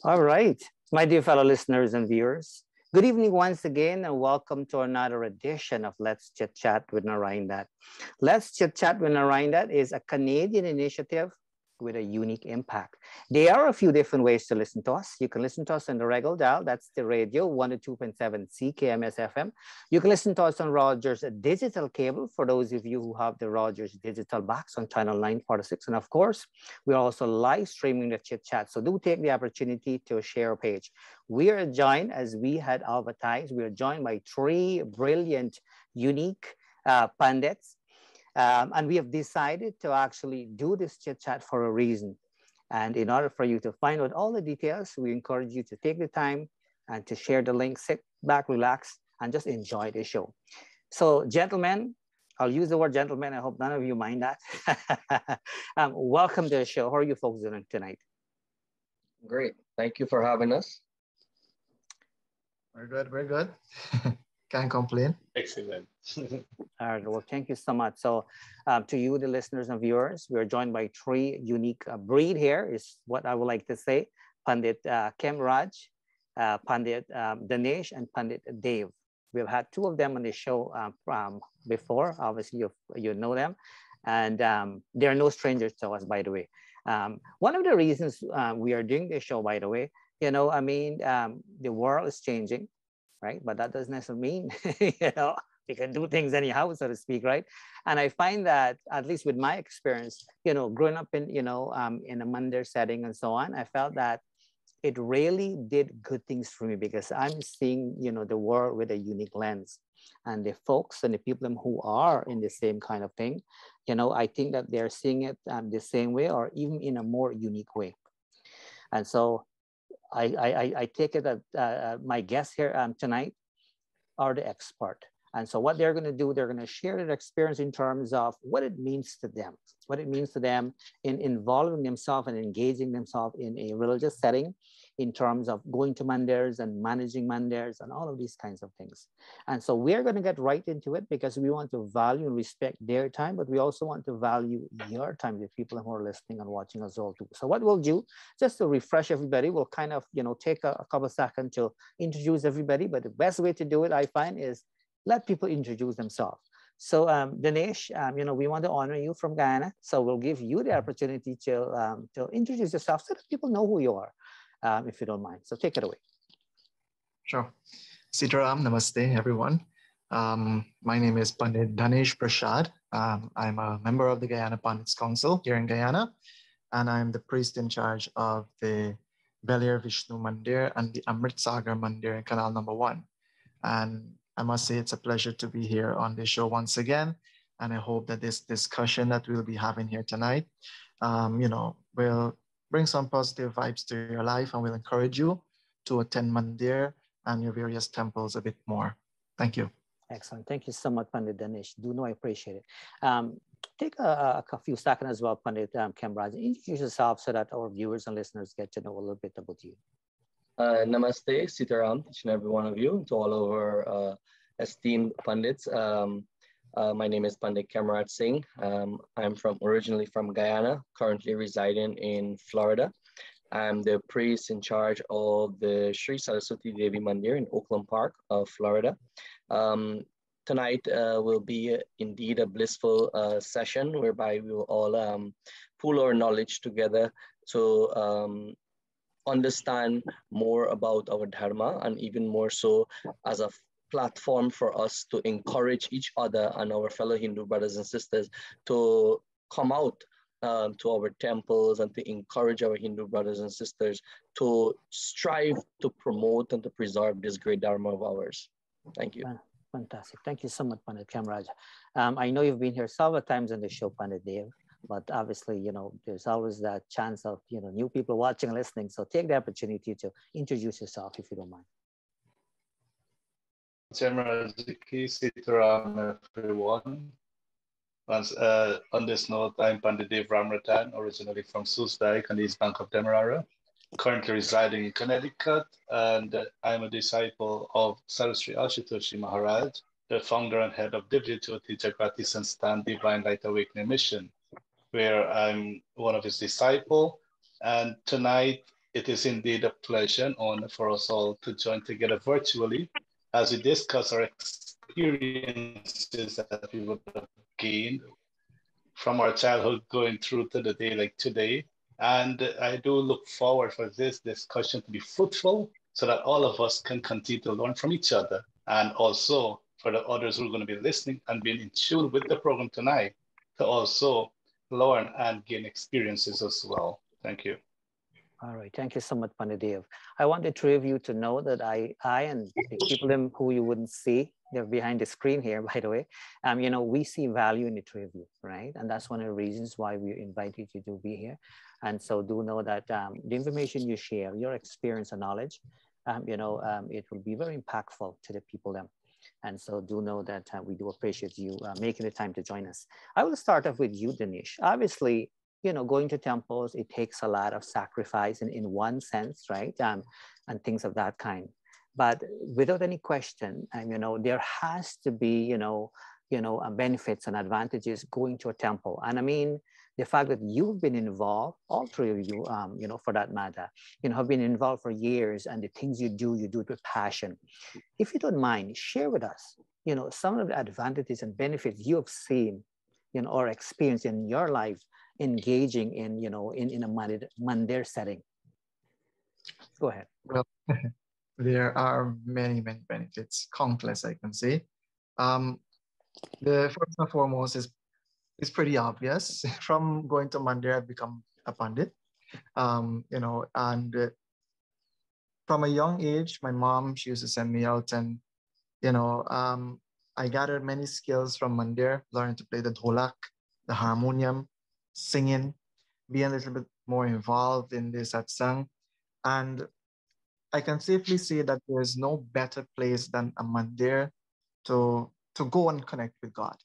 All right, my dear fellow listeners and viewers, good evening once again, and welcome to another edition of Let's Chit Chat with Narayandat. Let's Chit Chat with Narayandat is a Canadian initiative with a unique impact. There are a few different ways to listen to us. You can listen to us on the regular dial, that's the radio, 102.7 CKMS FM. You can listen to us on Rogers digital cable, for those of you who have the Rogers digital box on channel 946. And of course, we're also live streaming the Chit Chat. So do take the opportunity to share a page. We are joined, as we had advertised, we are joined by three brilliant, unique pandits. And we have decided to actually do this chit chat for a reason. And in order for you to find out all the details, we encourage you to take the time and to share the link, sit back, relax, and just enjoy the show. So, gentlemen, I'll use the word gentlemen. I hope none of you mind that. Welcome to the show. How are you folks doing tonight? Great. Thank you for having us. We're good. We're good. Can't complain. Excellent. All right. Well, thank you so much. So, to you, the listeners and viewers, we are joined by three unique breed here, is what I would like to say. Pandit Khemraj, Pandit Dhanesh, and Pandit Dave. We've had two of them on the show before. Obviously, you know them. And they're no strangers to us, by the way. One of the reasons we are doing this show, by the way, the world is changing, right? But that doesn't necessarily mean, we can do things anyhow, so to speak, right? And I find that, at least with my experience, growing up in, in a mandir setting and so on, I felt that it really did good things for me because I'm seeing, the world with a unique lens. And the folks and the people who are in the same kind of thing, I think that they're seeing it the same way or even in a more unique way. And so I take it that my guests here tonight are the expert. And so what they're going to do, they're going to share their experience in terms of what it means to them, in involving themselves and engaging themselves in a religious setting, in terms of going to mandirs and managing mandirs and all of these kinds of things. And so we're going to get right into it because we want to value and respect their time, but we also want to value your time, the people who are listening and watching us all too. So what we'll do, just to refresh everybody, we'll kind of, take a couple of seconds to introduce everybody. But the best way to do it, I find, is let people introduce themselves. So Dhanesh, we want to honor you from Guyana. So we'll give you the opportunity to introduce yourself so that people know who you are, if you don't mind. So take it away. Sure. Sitaram, namaste, everyone. My name is Pandit Dhanesh Prasad. I'm a member of the Guyana Pandits Council here in Guyana, and I'm the priest in charge of the Belir Vishnu Mandir and the Amrit Sagar Mandir in Canal Number 1. And I must say it's a pleasure to be here on this show once again. And I hope that this discussion that we'll be having here tonight, will bring some positive vibes to your life and will encourage you to attend Mandir and your various temples a bit more. Thank you. Excellent. Thank you so much, Pandit Dhanesh. Do know I appreciate it. Take a few seconds as well, Pandit Khemraj. Introduce yourself so that our viewers and listeners get to know a little bit about you. Namaste, Sitaram, each and every one of you, to all of our esteemed Pandits. My name is Pandit Khemraj Singh. I'm originally from Guyana, currently residing in Florida. I'm the priest in charge of the Sri Saraswati Devi Mandir in Oakland Park, Florida. Tonight will be indeed a blissful session whereby we will all pool our knowledge together to understand more about our Dharma, and even more so as a platform for us to encourage each other and our fellow Hindu brothers and sisters to come out to our temples and to encourage our Hindu brothers and sisters to strive to promote and to preserve this great Dharma of ours. Thank you. Fantastic. Thank you so much, Pandit Khemraj. I know you've been here several times on the show, Pandit Dev, but obviously, there's always that chance of, new people watching and listening. So take the opportunity to introduce yourself, if you don't mind. Khemraj, Sitaram, everyone. On this note, I'm Pandit Dev Ramratan, originally from Susdike on the East Bank of Demerara, currently residing in Connecticut, and I'm a disciple of Saraswati Ashutoshi Maharaj, the founder and head of Divyajyoti Jagrati Sansthan Divine Light Awakening Mission, where I'm one of his disciples. And tonight, it is indeed a pleasure and honor for us all to join together virtually as we discuss our experiences that we would have gained from our childhood going through to the day like today. And I do look forward for this discussion to be fruitful so that all of us can continue to learn from each other, and also for the others who are going to be listening and being in tune with the program tonight to also learn and gain experiences as well. Thank you. All right, thank you so much, Pandadev. I want the three of you to know that I and the people who you wouldn't see, they're behind the screen here, by the way. We see value in the three of you, right? And that's one of the reasons why we invited you to be here. And so do know that the information you share, your experience and knowledge, it will be very impactful to the people. And so do know that we do appreciate you making the time to join us. I will start off with you, Dhanesh. Obviously, going to temples, it takes a lot of sacrifice in one sense, right? And things of that kind. But without any question, there has to be, benefits and advantages going to a temple. And I mean, the fact that you've been involved, all three of you, for that matter, have been involved for years, and the things you do it with passion. If you don't mind, share with us, some of the advantages and benefits you have seen, or experienced in your life engaging in a mandir setting. Go ahead. Well, there are many benefits, countless, I can say. The first and foremost is pretty obvious. From going to mandir, I've become a pandit. And from a young age, my mom, she used to send me out, and I gathered many skills from mandir, learning to play the dholak, the harmonium, singing, being a little bit more involved in this satsang. And I can safely say that there is no better place than a mandir to go and connect with God,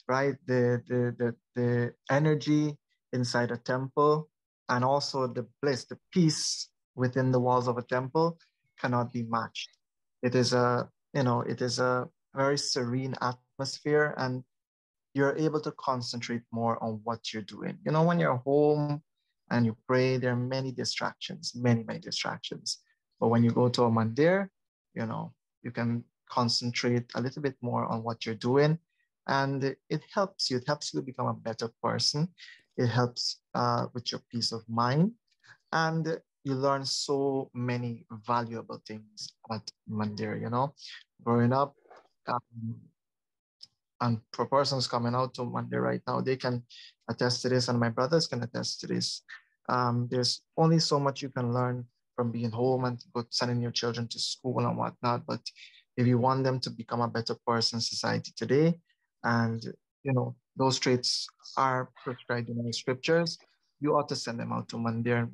right? The energy inside a temple, and also the bliss, the peace within the walls of a temple cannot be matched. It is a very serene atmosphere, and you're able to concentrate more on what you're doing. When you're home and you pray, there are many distractions, many distractions. But when you go to a mandir, you can concentrate a little bit more on what you're doing, and it helps you. It helps you to become a better person. It helps with your peace of mind, and you learn so many valuable things at mandir. Growing up, and for persons coming out to mandir right now, they can attest to this, and my brothers can attest to this. There's only so much you can learn from being home and sending your children to school and whatnot. But if you want them to become a better person in society today, and those traits are prescribed in the scriptures, you ought to send them out to mandir.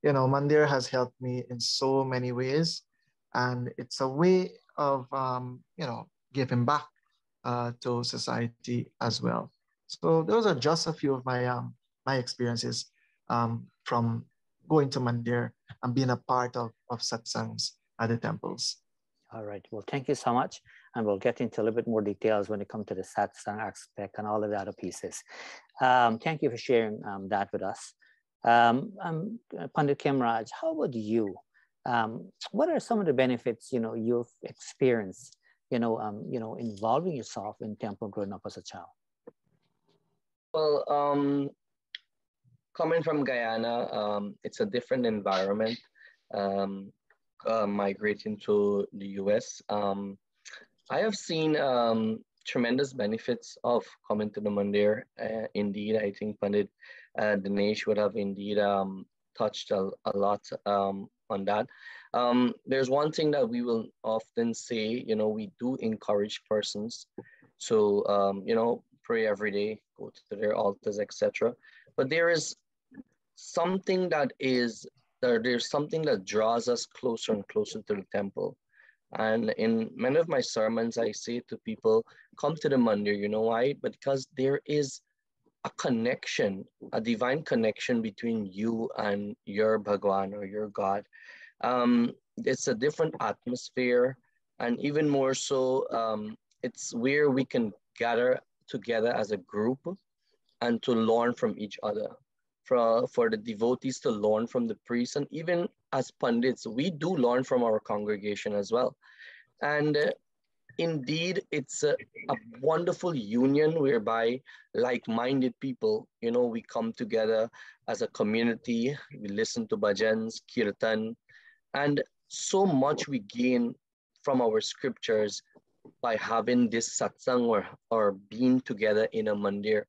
Mandir has helped me in so many ways, and it's a way of giving back to society as well. So those are just a few of my experiences from going to mandir and being a part of satsangs at the temples. All right. Well, thank you so much. And we'll get into a little bit more details when it comes to the satsang aspect and all of the other pieces. Thank you for sharing that with us. Pandit Khemraj, how about you? What are some of the benefits you've experienced involving yourself in temple growing up as a child? Well, coming from Guyana, it's a different environment. Migrating to the US, I have seen tremendous benefits of coming to the mandir. Indeed, I think Pandit Dhanesh would have indeed touched a lot on that. There's one thing that we will often say, we do encourage persons to, pray every day, go to their altars, etc. But there is something there's something that draws us closer and closer to the temple. And in many of my sermons, I say to people, come to the mandir. You know why? Because there is a connection, a divine connection between you and your Bhagwan or your God. It's a different atmosphere, and even more so, it's where we can gather together as a group and to learn from each other. for the devotees to learn from the priests, and even as pandits, we do learn from our congregation as well. And indeed, it's a wonderful union whereby like-minded people, we come together as a community, we listen to bhajans, kirtan, and so much we gain from our scriptures by having this satsang or being together in a mandir,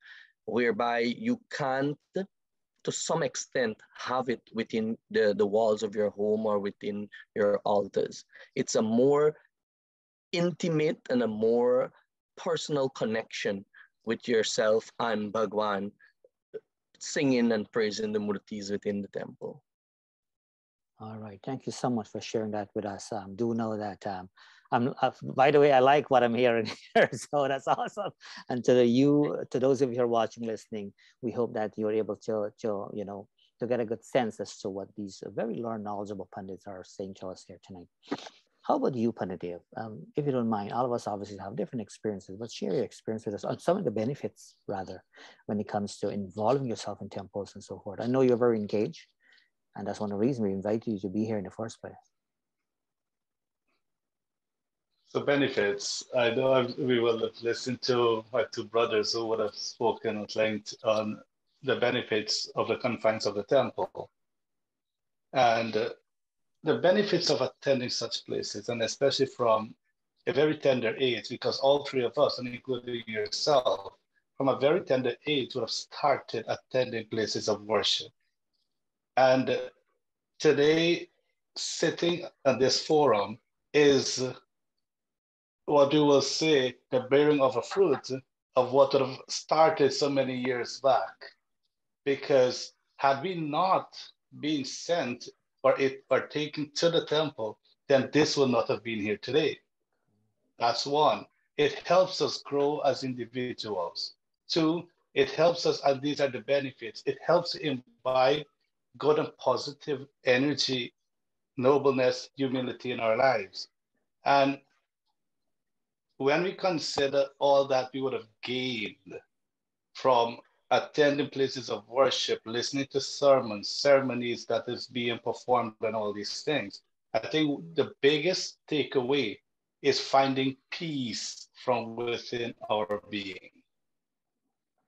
whereby you can't, to some extent, have it within the walls of your home or within your altars. It's a more intimate and a more personal connection with yourself and Bhagwan, singing and praising the murtis within the temple. All right. Thank you so much for sharing that with us. Do know that by the way, I like what I'm hearing here. So that's awesome. And to those of you who are watching, listening, we hope that you're able to get a good sense as to what these very learned, knowledgeable pandits are saying to us here tonight. How about you, Pandit Dev? If you don't mind, all of us obviously have different experiences, but share your experience with us on some of the benefits, rather, when it comes to involving yourself in temples and so forth. I know you're very engaged, and that's one of the reasons we invited you to be here in the first place. So benefits, I know we will have listened to my two brothers who would have spoken at length on the benefits of the confines of the temple. And the benefits of attending such places, and especially from a very tender age, because all three of us, and including yourself, from a very tender age would have started attending places of worship. And today, sitting at this forum is what we will say the bearing of a fruit of what would have started so many years back. Because had we not been sent or taken to the temple, then this would not have been here today. That's one. It helps us grow as individuals. Two, it helps us, and these are the benefits, it helps imbibe good and positive energy, nobleness, humility in our lives. And when we consider all that we would have gained from attending places of worship, listening to sermons, ceremonies that is being performed and all these things, I think the biggest takeaway is finding peace from within our being.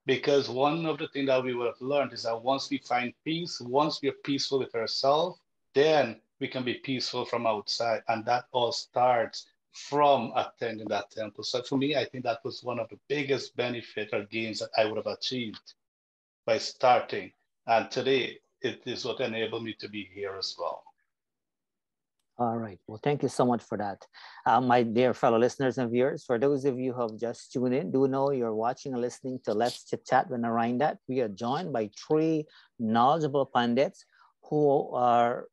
Because one of the things that we would have learned is that once we find peace, once we are peaceful with ourselves, then we can be peaceful from outside. And that all starts from attending that temple. So for me, I think that was one of the biggest benefits or gains that I would have achieved by starting. And today, it is what enabled me to be here as well. All right. Well, thank you so much for that. My dear fellow listeners and viewers, for those of you who have just tuned in, do know you're watching and listening to Let's Chit Chat with Narayandat. We are joined by three knowledgeable pandits who are,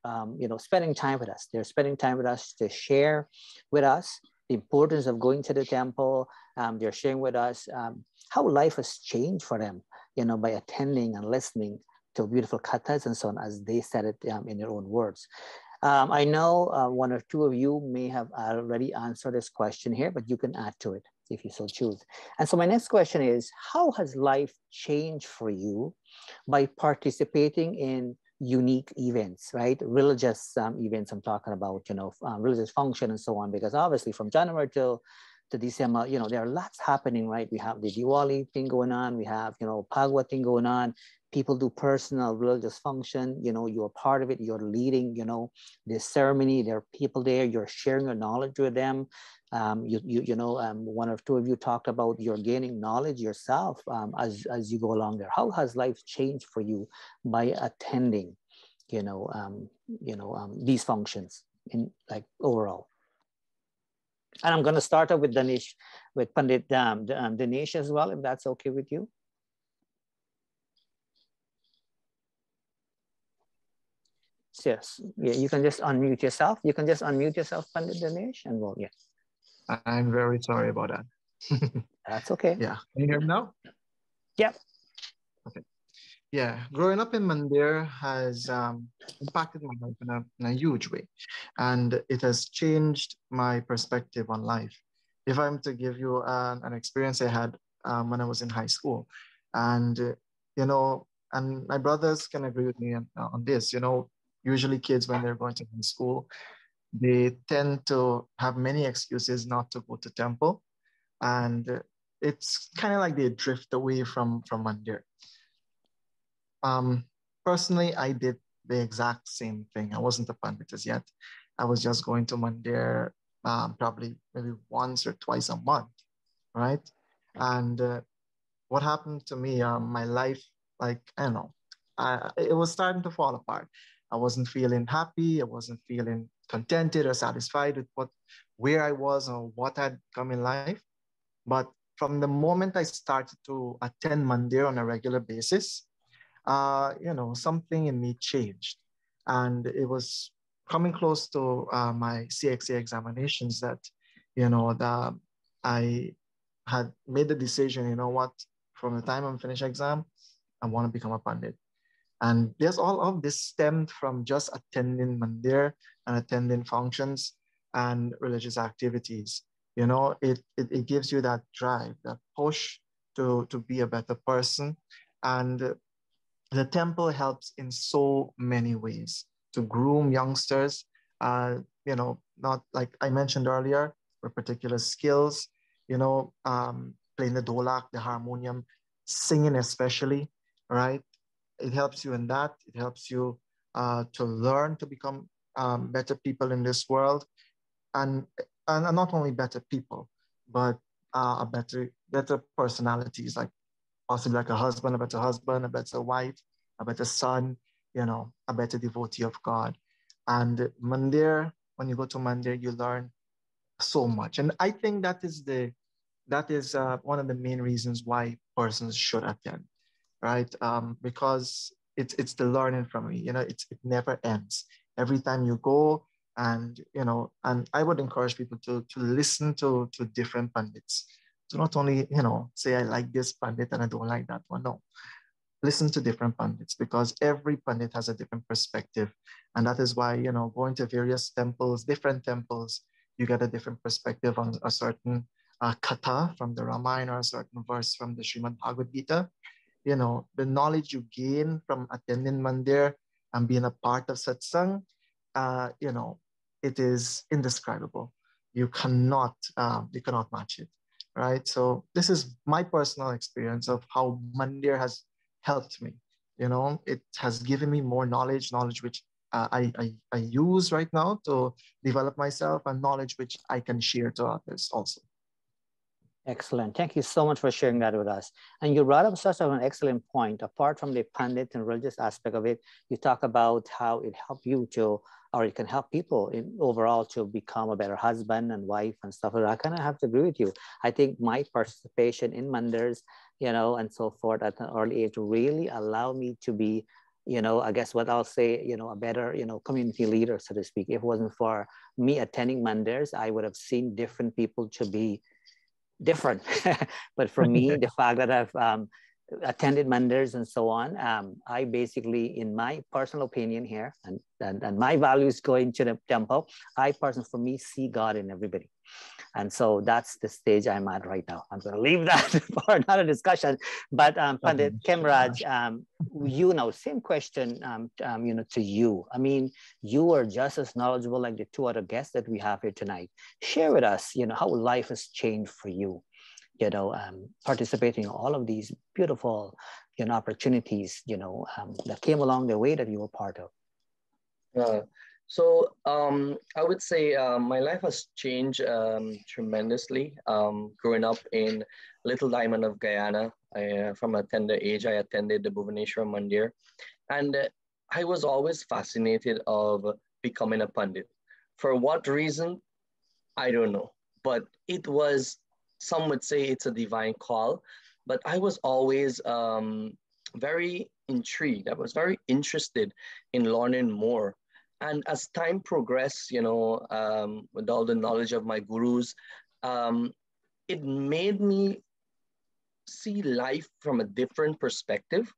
spending time with us. They're spending time with us to share with us the importance of going to the temple. They're sharing with us how life has changed for them, by attending and listening to beautiful kathas and so on, as they said it in their own words. I know one or two of you may have already answered this question here, but you can add to it if you so choose. And so my next question is, how has life changed for you by participating in unique events, right? Religious events I'm talking about, religious function and so on, because obviously from January to December, there are lots happening, right? We have the Diwali thing going on, we have, Phagwat thing going on, people do personal religious function, you're part of it, you're leading, this ceremony, there are people there, you're sharing your knowledge with them. One or two of you talked about you're gaining knowledge yourself as you go along there. How has life changed for you by attending, these functions in like overall? And I'm going to start off with Dhanesh, with Pandit Dhanesh as well, if that's okay with you. Yes, yeah, you can just unmute yourself. You can just unmute yourself, Pandit Dhanesh, and well, yeah. I'm very sorry about that. That's okay. Yeah, can you hear me now? Yep. Okay. Yeah, growing up in Mandir has impacted my life in a huge way, and it has changed my perspective on life. If I'm to give you an experience I had when I was in high school, and and my brothers can agree with me on this. Usually kids when they're going to school, they tend to have many excuses not to go to temple, and it's kind of like they drift away from Mandir. Personally, I did the exact same thing. I wasn't a pandit as yet. I was just going to Mandir probably maybe once or twice a month, right? And what happened to me, my life, like, I don't know, it was starting to fall apart. I wasn't feeling happy. I wasn't feeling contented or satisfied with where I was or what had come in life. But from the moment I started to attend Mandir on a regular basis, something in me changed. And it was coming close to my CXA examinations that, I had made the decision, what, from the time I'm finished exam, I want to become a pandit. And there's all of this stemmed from just attending mandir and attending functions and religious activities. It gives you that drive, that push to be a better person. And the temple helps in so many ways to groom youngsters, not like I mentioned earlier, with particular skills, playing the dolak, the harmonium, singing especially, right? It helps you in that. It helps you to learn to become better people in this world, and not only better people, but a better personalities, like possibly like a better wife, a better son, a better devotee of God. And Mandir, when you go to Mandir, you learn so much. And I think that is one of the main reasons why persons should attend, right? Because it's the learning from me. It never ends. Every time you go, and and I would encourage people to listen to different pandits. To not only say I like this pandit and I don't like that one. No, listen to different pandits, because every pandit has a different perspective, and that is why going to various temples, different temples, you get a different perspective on a certain katha from the Ramayana or a certain verse from the Srimad Bhagavad Gita. The knowledge you gain from attending mandir and being a part of satsang, it is indescribable. You cannot match it, right? So this is my personal experience of how mandir has helped me. It has given me more knowledge which I use right now to develop myself, and knowledge which I can share to others also. Excellent. Thank you so much for sharing that with us. And you brought up such an excellent point. Apart from the pandit and religious aspect of it, you talk about how it helped you to, or it can help people overall to become a better husband and wife and stuff like that. I kind of have to agree with you. I think my participation in mandirs, and so forth at an early age really allowed me to be, I guess what I'll say, a better, community leader, so to speak. If it wasn't for me attending mandirs, I would have seen different people to be different. But for me, the fact that I've attended mandirs and so on, I basically, in my personal opinion here, and my values going to the temple, I personally, for me, see God in everybody. And so that's the stage I'm at right now. I'm going to leave that for another discussion. But Pandit Khemraj, same question, to you. I mean, you are just as knowledgeable like the two other guests that we have here tonight. Share with us, how life has changed for you, participating in all of these beautiful, opportunities, that came along the way that you were part of. So I would say my life has changed tremendously. Growing up in Little Diamond of Guyana, from a tender age, I attended the Bhubaneswar Mandir, and I was always fascinated of becoming a pandit. For what reason, I don't know, but it was, some would say it's a divine call, but I was always very intrigued. I was very interested in learning more. And as time progressed, with all the knowledge of my gurus, it made me see life from a different perspective.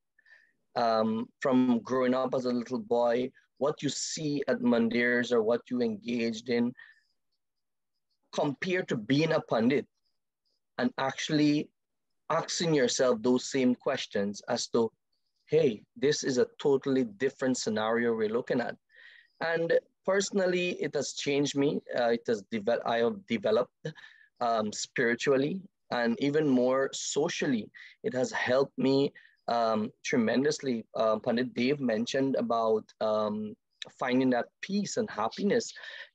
From growing up as a little boy, what you see at mandirs or what you engaged in, compared to being a pandit and actually asking yourself those same questions as to hey, this is a totally different scenario we're looking at. And personally, it has changed me. I have developed spiritually and even more socially. It has helped me tremendously. Pandit Dev mentioned about finding that peace and happiness.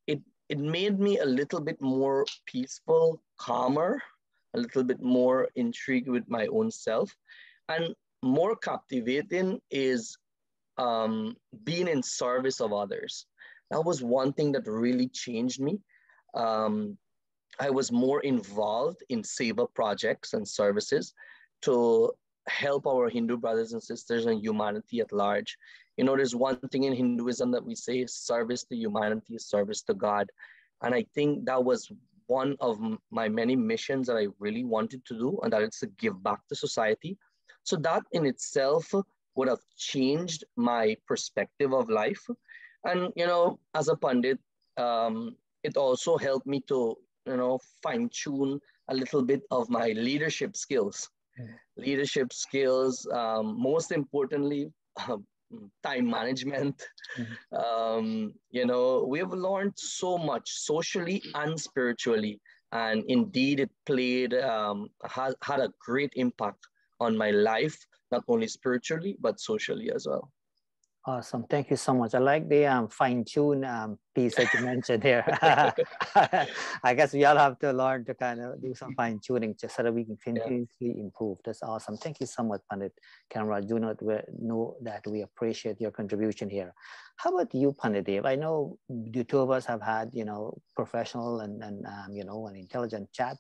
It it made me a little bit more peaceful, calmer, a little bit more intrigued with my own self, and more captivating is being in service of others. That was one thing that really changed me. Um, I was more involved in seva projects and services to help our Hindu brothers and sisters and humanity at large. You know, there's one thing in Hinduism that we say service to humanity is service to God. And I think that was one of my many missions that I really wanted to do, and that is to give back to society. So that in itself would have changed my perspective of life. And, you know, as a Pandit, it also helped me to, you know, fine tune a little bit of my leadership skills. Leadership skills, most importantly, time management. You know, we have learned so much socially and spiritually. And indeed, it had a great impact on my life, not only spiritually, but socially as well. Awesome. Thank you so much. I like the fine-tune piece that you mentioned here. I guess we all have to learn to kind of do some fine-tuning just so that we can Yeah. continuously improve. That's awesome. Thank you so much, Pandit Khemraj. Do not know that we appreciate your contribution here. How about you, Pandit Dev? I know the two of us have had, you know, professional and you know, an intelligent chat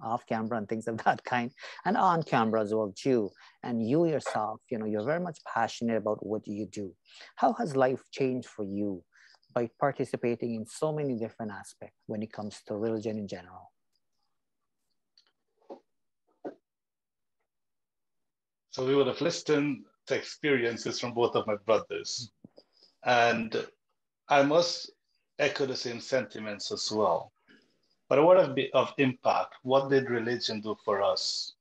off camera and things of that kind, and on camera as well too. And you yourself, you know, you're very much passionate about what you do. How has life changed for you by participating in so many different aspects when it comes to religion in general? So we would have listened to experiences from both of my brothers. And I must echo the same sentiments as well. But what of impact? What did religion do for us?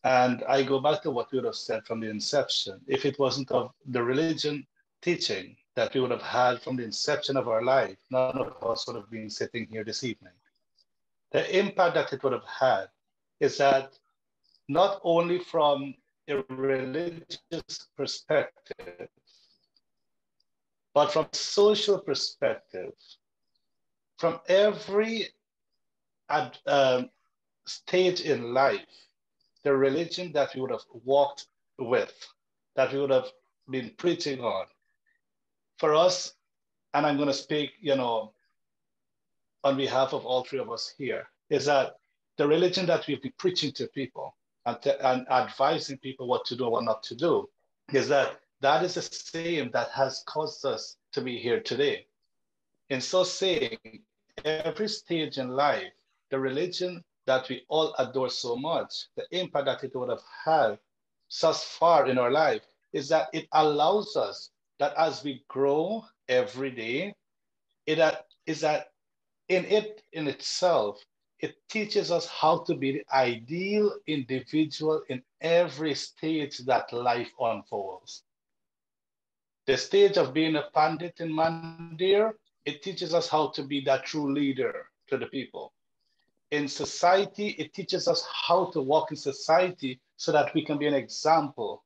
And I go back to what we would have said from the inception. If it wasn't of the religion teaching that we would have had from the inception of our life, none of us would have been sitting here this evening. The impact that it would have had is that not only from a religious perspective, but from a social perspective, from every stage in life, the religion that we would have walked with, that we would have been preaching on. For us, and I'm going to speak, you know, on behalf of all three of us here, is that the religion that we've been preaching to people and advising people what to do and what not to do, is that is the same that has caused us to be here today. In so saying, every stage in life, the religion that we all adore so much, the impact that it would have had thus far in our life is that it allows us that as we grow every day, is that in itself, it teaches us how to be the ideal individual in every stage that life unfolds. The stage of being a pandit in Mandir, it teaches us how to be that true leader to the people. In society, it teaches us how to walk in society so that we can be an example,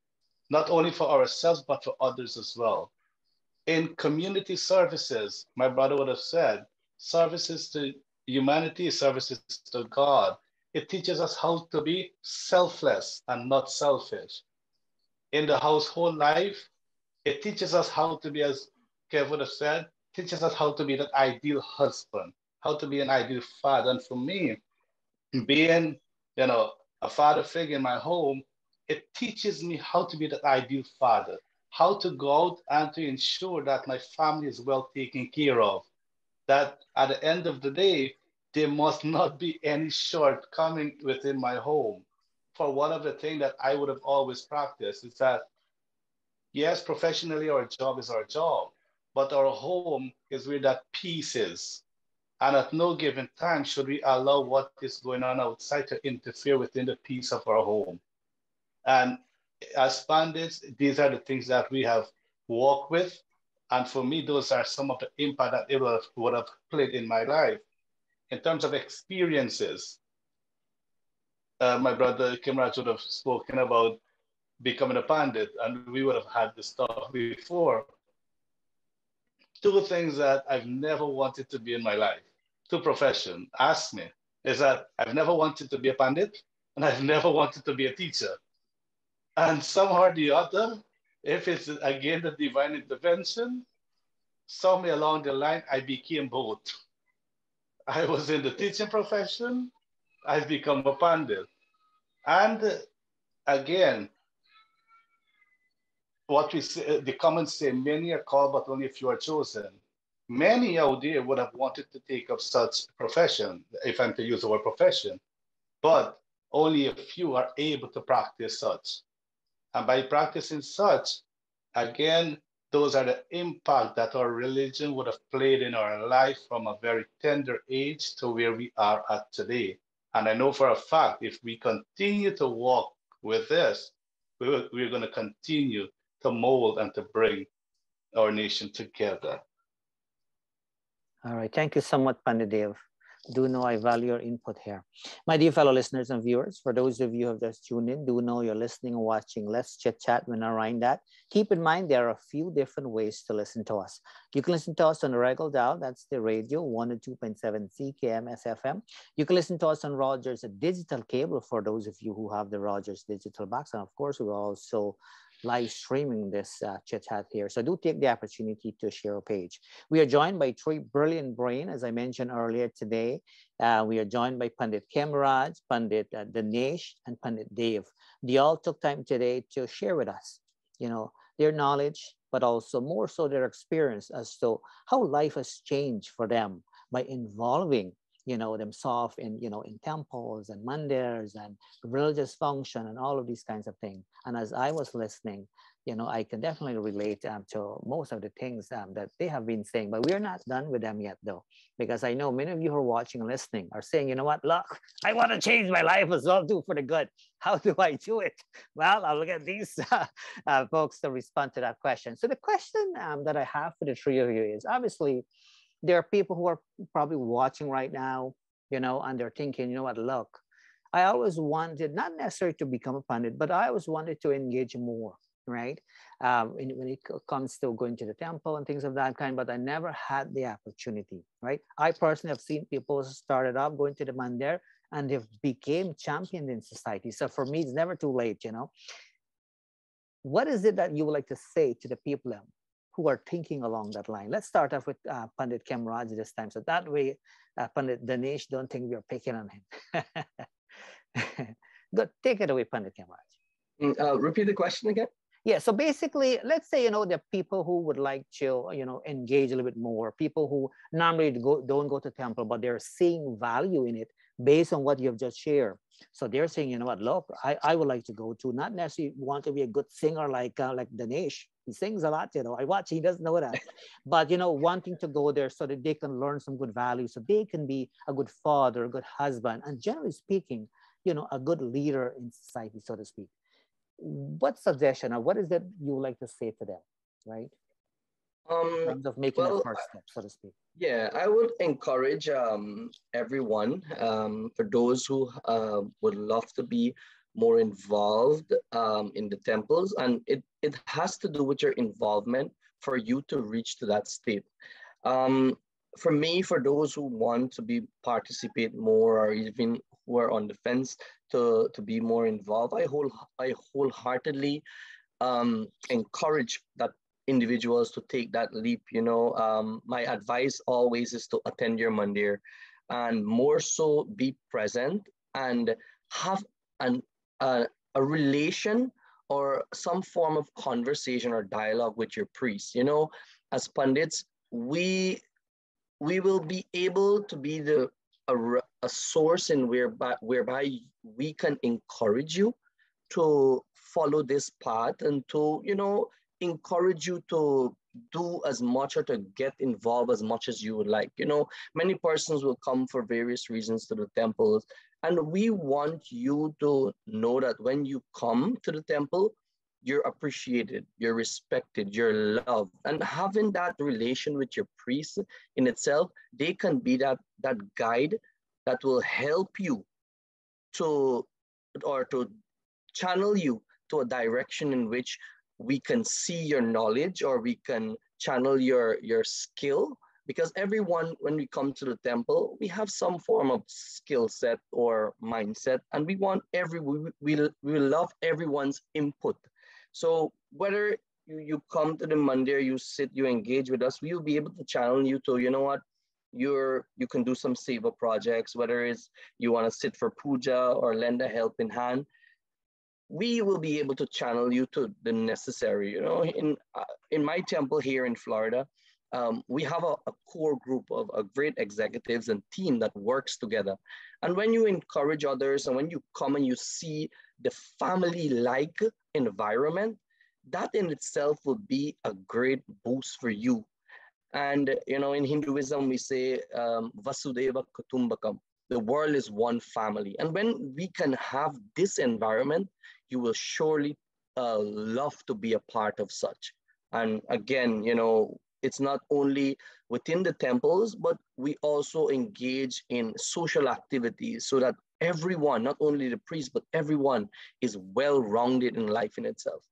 not only for ourselves, but for others as well. In community services, my brother would have said, services to humanity, services to God. It teaches us how to be selfless and not selfish. In the household life, it teaches us how to be, as Kev would have said, teaches us how to be that ideal husband, how to be an ideal father. And for me, being, you know, a father figure in my home, it teaches me how to be that ideal father, how to go out and to ensure that my family is well taken care of, that at the end of the day, there must not be any shortcoming within my home. For one of the things that I would have always practiced is that, yes, professionally, our job is our job, but our home is where that peace is. And at no given time should we allow what is going on outside to interfere within the peace of our home. And as pandits, these are the things that we have walked with. And for me, those are some of the impact that it would have played in my life. In terms of experiences, my brother Khemraj would have spoken about becoming a pandit, and we would have had this stuff before. Two things that I've never wanted to be in my life, two professions, ask me, is that I've never wanted to be a pandit, and I've never wanted to be a teacher. And somehow or the other, if it's again the divine intervention, somewhere along the line, I became both. I was in the teaching profession, I've become a pandit. And again, what we say, the comments say, many are called, but only a few are chosen. Many out there would have wanted to take up such profession, if I'm to use the word profession, but only a few are able to practice such. And by practicing such, again, those are the impact that our religion would have played in our life from a very tender age to where we are at today. And I know for a fact, if we continue to walk with this, we're going to continue to mold and to bring our nation together. All right. Thank you so much, Pandit Dev. Do know I value your input here. My dear fellow listeners and viewers, for those of you who have just tuned in, do know you're listening and watching. Let's chit chat when around that. Keep in mind, there are a few different ways to listen to us. You can listen to us on the regular dial. That's the radio, 102.7 CKM SFM. You can listen to us on Rogers digital cable for those of you who have the Rogers digital box. And of course, we're also live streaming this chit chat here. So do take the opportunity to share a page. We are joined by three brilliant brains, as I mentioned earlier today. We are joined by Pandit Khemraj, Pandit Dhanesh, and Pandit Dev. They all took time today to share with us, their knowledge, but also more so their experience as to how life has changed for them by involving themselves in temples and mandirs and religious function and all of these kinds of things. And as I was listening, I can definitely relate to most of the things that they have been saying, but we're not done with them yet though, because I know many of you who are watching and listening are saying, you know what, look, I want to change my life as well, do for the good. How do I do it? Well, I'll look at these folks to respond to that question. So the question that I have for the three of you is, obviously, there are people who are probably watching right now, and they're thinking, you know what, look, I always wanted, not necessarily to become a pandit, but I always wanted to engage more, right? When it comes to going to the temple and things of that kind, but I never had the opportunity, right? I personally have seen people started off going to the mandir and they've became champions in society. So for me, it's never too late, What is it that you would like to say to the people who are thinking along that line? Let's start off with Pandit Khemraj this time. So that way, Pandit Dhanesh don't think we're picking on him. Good, take it away, Pandit Khemraj. Repeat the question again. Yeah, so basically, let's say, there are people who would like to, engage a little bit more, people who normally don't go to temple, but they're seeing value in it based on what you've just shared. So they're saying, you know what, look, I would like to go to, not necessarily want to be a good singer like Dhanesh. He sings a lot, I watch, he doesn't know that. But, wanting to go there so that they can learn some good values, so they can be a good father, a good husband, and generally speaking, a good leader in society, so to speak. What suggestion or what is that you would like to say to them, right? In terms of making the first step, so to speak. Yeah, I would encourage everyone, for those who would love to be more involved in the temples, and it has to do with your involvement for you to reach to that state. For me, for those who want to participate more, or even who are on the fence to be more involved, I wholeheartedly encourage that individuals to take that leap. My advice always is to attend your mandir, and more so be present and have a relation or some form of conversation or dialogue with your priest. As pandits, we will be able to be a source in whereby we can encourage you to follow this path and to, encourage you to do as much or to get involved as much as you would like. Many persons will come for various reasons to the temples, and we want you to know that when you come to the temple, you're appreciated, you're respected, you're loved. And having that relation with your priest in itself, they can be that guide that will help you to, or to channel you to a direction in which we can see your knowledge, or we can channel your skill. Because everyone, when we come to the temple, we have some form of skill set or mindset, and we love everyone's input. So whether you come to the mandir, you sit, you engage with us, we will be able to channel you to, you know what, you can do some seva projects, whether it's you want to sit for puja or lend a helping hand. We will be able to channel you to the necessary. You know, in my temple here in Florida, we have a core group of great executives and team that works together. And when you encourage others, and when you come and you see the family-like environment, that in itself will be a great boost for you. And you know, in Hinduism, we say Vasudeva Kutumbakam. The world is one family. And when we can have this environment, you will surely love to be a part of such. And again, you know, it's not only within the temples, but we also engage in social activities so that everyone, not only the priest, but everyone is well-rounded in life in itself.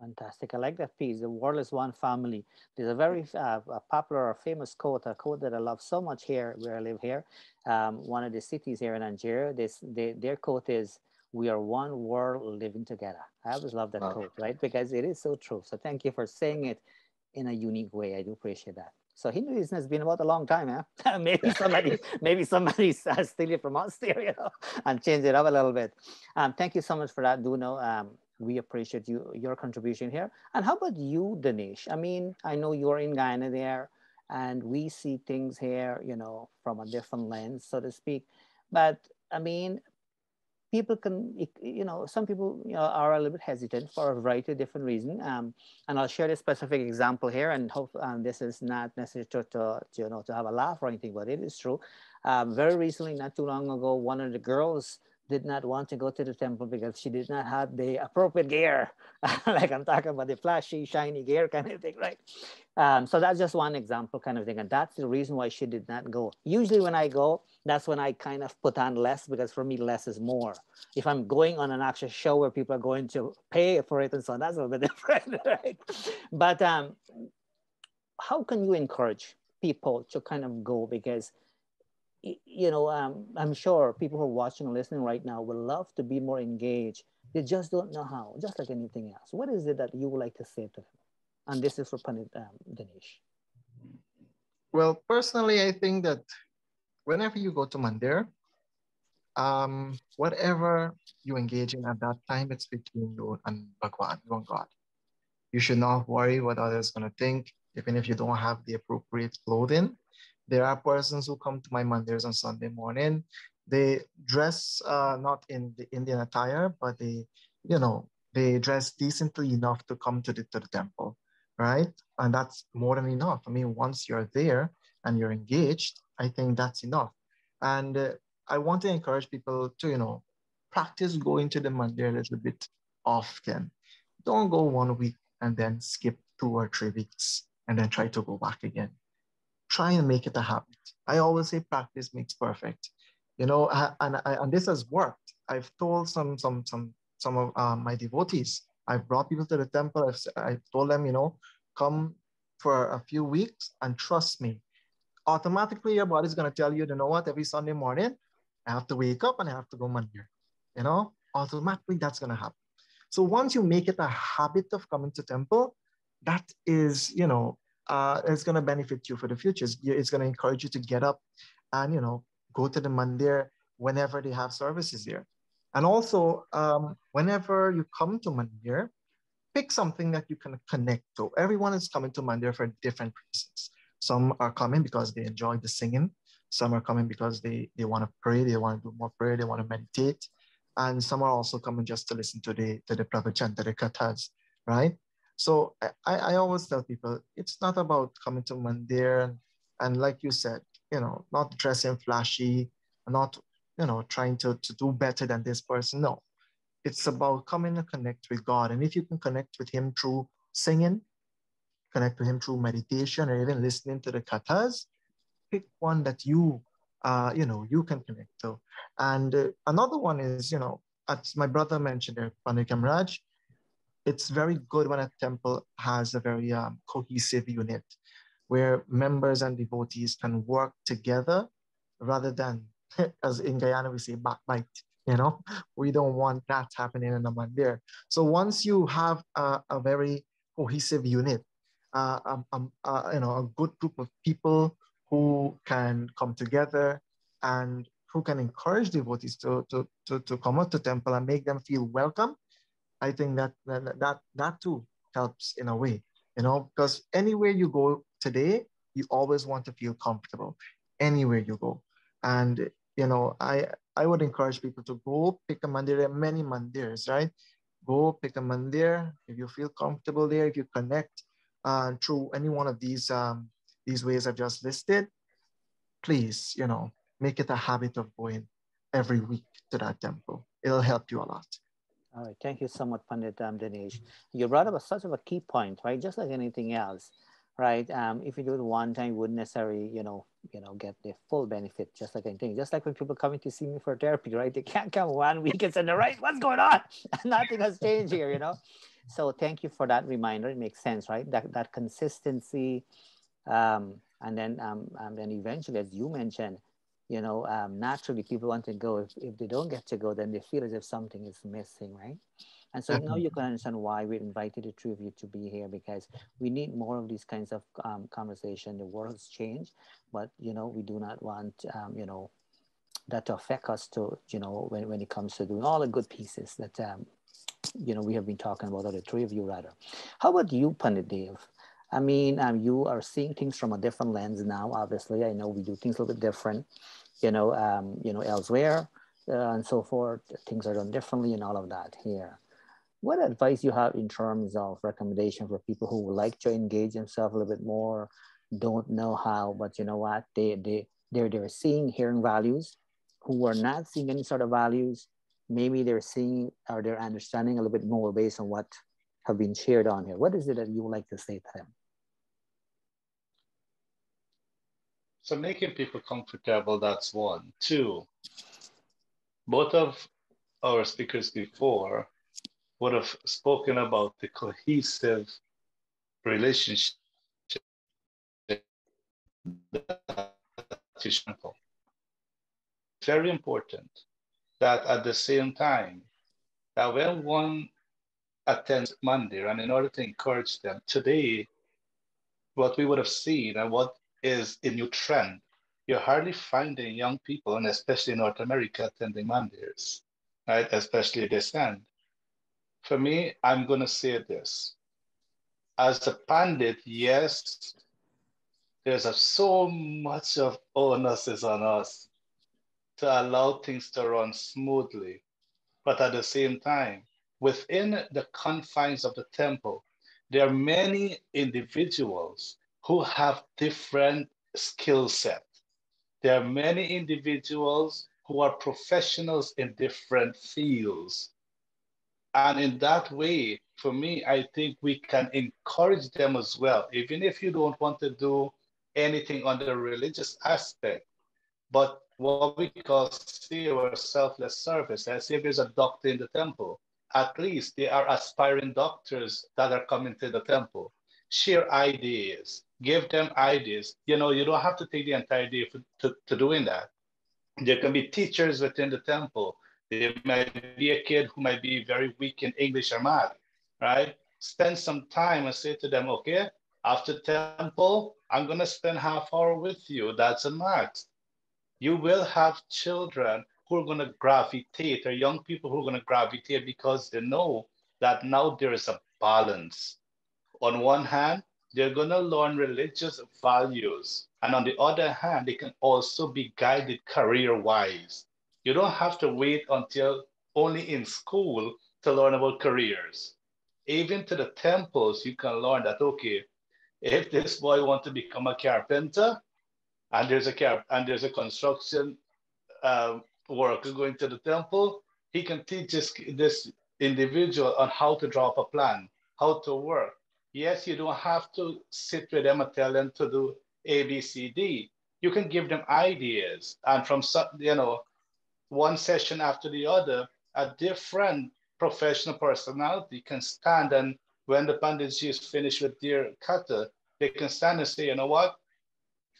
Fantastic. I like that piece. The world is one family. There's a very a popular, famous quote, a quote that I love so much here where I live here. One of the cities here in Nigeria, their quote is, "We are one world living together." I always love that quote, right? Because it is so true. So thank you for saying it in a unique way. I do appreciate that. So Hinduism has been about a long time, huh? maybe somebody steal it from us there, you know, and change it up a little bit. Thank you so much for that, Duno. We appreciate your contribution here. And how about you, Dhanesh? I mean, I know you're in Guyana there, and we see things here, you know, from a different lens, so to speak. But I mean, people can, you know, some people, you know, are a little bit hesitant for a variety of different reasons. And I'll share a specific example here, and hope this is not necessary to you know, to have a laugh or anything, but it is true. Very recently, not too long ago, one of the girls did not want to go to the temple because she did not have the appropriate gear. Like I'm talking about the flashy, shiny gear kind of thing, right? So that's just one example kind of thing. And that's the reason why she did not go. Usually when I go, that's when I kind of put on less, because for me, less is more. If I'm going on an actual show where people are going to pay for it and so on, that's a little bit different, right? But how can you encourage people to kind of go? Because you know, I'm sure people who are watching and listening right now would love to be more engaged. They just don't know how, just like anything else. What is it that you would like to say to them? And this is for Pandit Dhanesh. Well, personally, I think that whenever you go to Mandir, whatever you engage in at that time, it's between you and Bhagwan, you and God. You should not worry what others are going to think, even if you don't have the appropriate clothing. There are persons who come to my mandirs on Sunday morning. They dress not in the Indian attire, but you know, they dress decently enough to come to the temple, right? And that's more than enough. I mean, once you're there and you're engaged, I think that's enough. And I want to encourage people to, you know, practice going to the mandir a little bit often. Don't go 1 week and then skip 2 or 3 weeks and then try to go back again. Try and make it a habit. I always say practice makes perfect. You know, and this has worked. I've told some of my devotees. I've brought people to the temple. I've told them, you know, come for a few weeks and trust me. Automatically, your body's going to tell you, you know what, every Sunday morning, I have to wake up and I have to go mandir. You know, automatically that's going to happen. So once you make it a habit of coming to temple, that is, you know, it's going to benefit you for the future. It's going to encourage you to get up and, you know, go to the mandir whenever they have services there. And also, whenever you come to mandir, pick something that you can connect to. Everyone is coming to mandir for different reasons. Some are coming because they enjoy the singing. Some are coming because they want to pray, they want to do more prayer, they want to meditate. And some are also coming just to listen to the pravachan, to the kathas, right? So I always tell people, it's not about coming to mandir and like you said, you know, not dressing flashy, not, you know, trying to do better than this person. No, It's about coming to connect with God. And if you can connect with him through singing, connect with him through meditation, or even listening to the kathas, pick one that you can connect to. And another one is, as my brother mentioned there, Pandit Khemraj, it's very good when a temple has a very cohesive unit where members and devotees can work together rather than, as in Guyana, we say backbite. We don't want that happening in a mandir. So once you have a very cohesive unit, a good group of people who can come together and who can encourage devotees to come out to temple and make them feel welcome, I think that too helps in a way, because anywhere you go today, you always want to feel comfortable anywhere you go. And, I would encourage people to go pick a mandir. There are many mandirs, right? Go pick a mandir. If you feel comfortable there, if you connect through any one of these ways I've just listed, please, make it a habit of going every week to that temple. It'll help you a lot. All right, thank you so much, Pandit Dinesh. You brought up such of a key point, right? Just like anything else, right? If you do it one time, you wouldn't necessarily, get the full benefit. Just like anything, just like when people coming to see me for therapy, right? They can't come 1 week and say, "All right, what's going on?" Nothing has changed here. So thank you for that reminder. It makes sense, right? That consistency, and then eventually, as you mentioned, naturally people want to go. If they don't get to go, then they feel as if something is missing, right? And so now you can understand why we invited the two of you to be here, because we need more of these kinds of conversation. The world's changed, but we do not want that to affect us to when it comes to doing all the good pieces that we have been talking about, or the three of you rather. How about you, Pandit Dev? I mean, you are seeing things from a different lens now. Obviously, I know we do things a little bit different, elsewhere, and so forth. Things are done differently, and all of that here. What advice you have in terms of recommendation for people who would like to engage themselves a little bit more, don't know how, but you know what, they're seeing, hearing values, who are not seeing any sort of values. Maybe they're seeing or they're understanding a little bit more based on what have been shared on here. What is it that you would like to say to them? So making people comfortable, that's one. Two, both of our speakers before would have spoken about the cohesive relationship that you should have. Very important that at the same time, that when one attends Mandir, and in order to encourage them, today, what we would have seen and what is a new trend, you're hardly finding young people, and especially in North America, attending Mandirs, right? Especially this end. For me, I'm going to say this. As a pandit, yes, there's so much of onus is on us to allow things to run smoothly. But at the same time, within the confines of the temple, there are many individuals who have different skill sets. There are many individuals who are professionals in different fields. And in that way, for me, I think we can encourage them as well, even if you don't want to do anything on the religious aspect. But what we call COR, selfless service, let's say there's a doctor in the temple, at least they are aspiring doctors that are coming to the temple. Share ideas, give them ideas. You don't have to take the entire day to doing that. There can be teachers within the temple. There might be a kid who might be very weak in English or math, right? Spend some time and say to them, okay, after temple, I'm going to spend half hour with you. That's a max. You will have children who are going to gravitate, or young people who are going to gravitate, because they know that now there is a balance. On one hand, they're going to learn religious values. And on the other hand, they can also be guided career-wise. You don't have to wait until only in school to learn about careers. Even to the temples, you can learn that, okay, if this boy wants to become a carpenter, and there's a construction worker going to the temple, he can teach this individual on how to draw up a plan, how to work. Yes, you don't have to sit with them and tell them to do A, B, C, D. You can give them ideas, and from one session after the other, a different professional personality can stand, and when the pandits is finished with their kata, they can stand and say, you know what,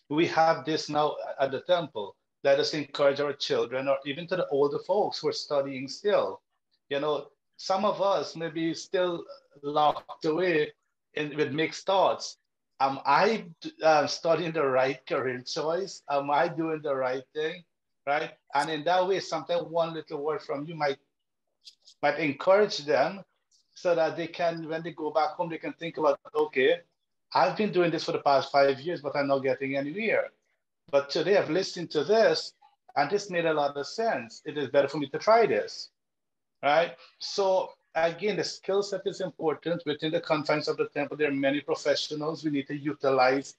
we have this now at the temple. Let us encourage our children, or even to the older folks who are studying still. You know, some of us may be still locked away with mixed thoughts. Am I studying the right career choice? Am I doing the right thing? Right? And in that way, sometimes one little word from you might encourage them so that they can, when they go back home, they can think about, okay, I've been doing this for the past 5 years, but I'm not getting anywhere. But today I've listened to this, and this made a lot of sense. It is better for me to try this, right? So again, the skill set is important. Within the confines of the temple, there are many professionals. We need to utilize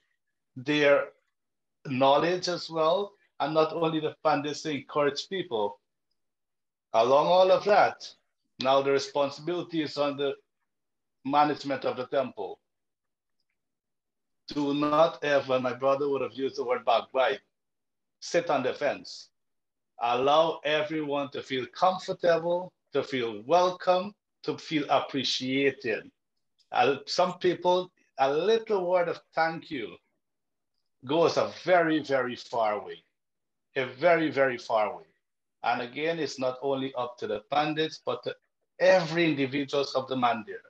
their knowledge as well, and not only the pandits to encourage people. Along all of that, now the responsibility is on the management of the temple. Do not ever, my brother would have used the word backbite, sit on the fence. Allow everyone to feel comfortable, to feel welcome, to feel appreciated. Some people, a little word of thank you goes a very, very far way, a very, very far way. And again, it's not only up to the pandits, but to every individuals of the mandir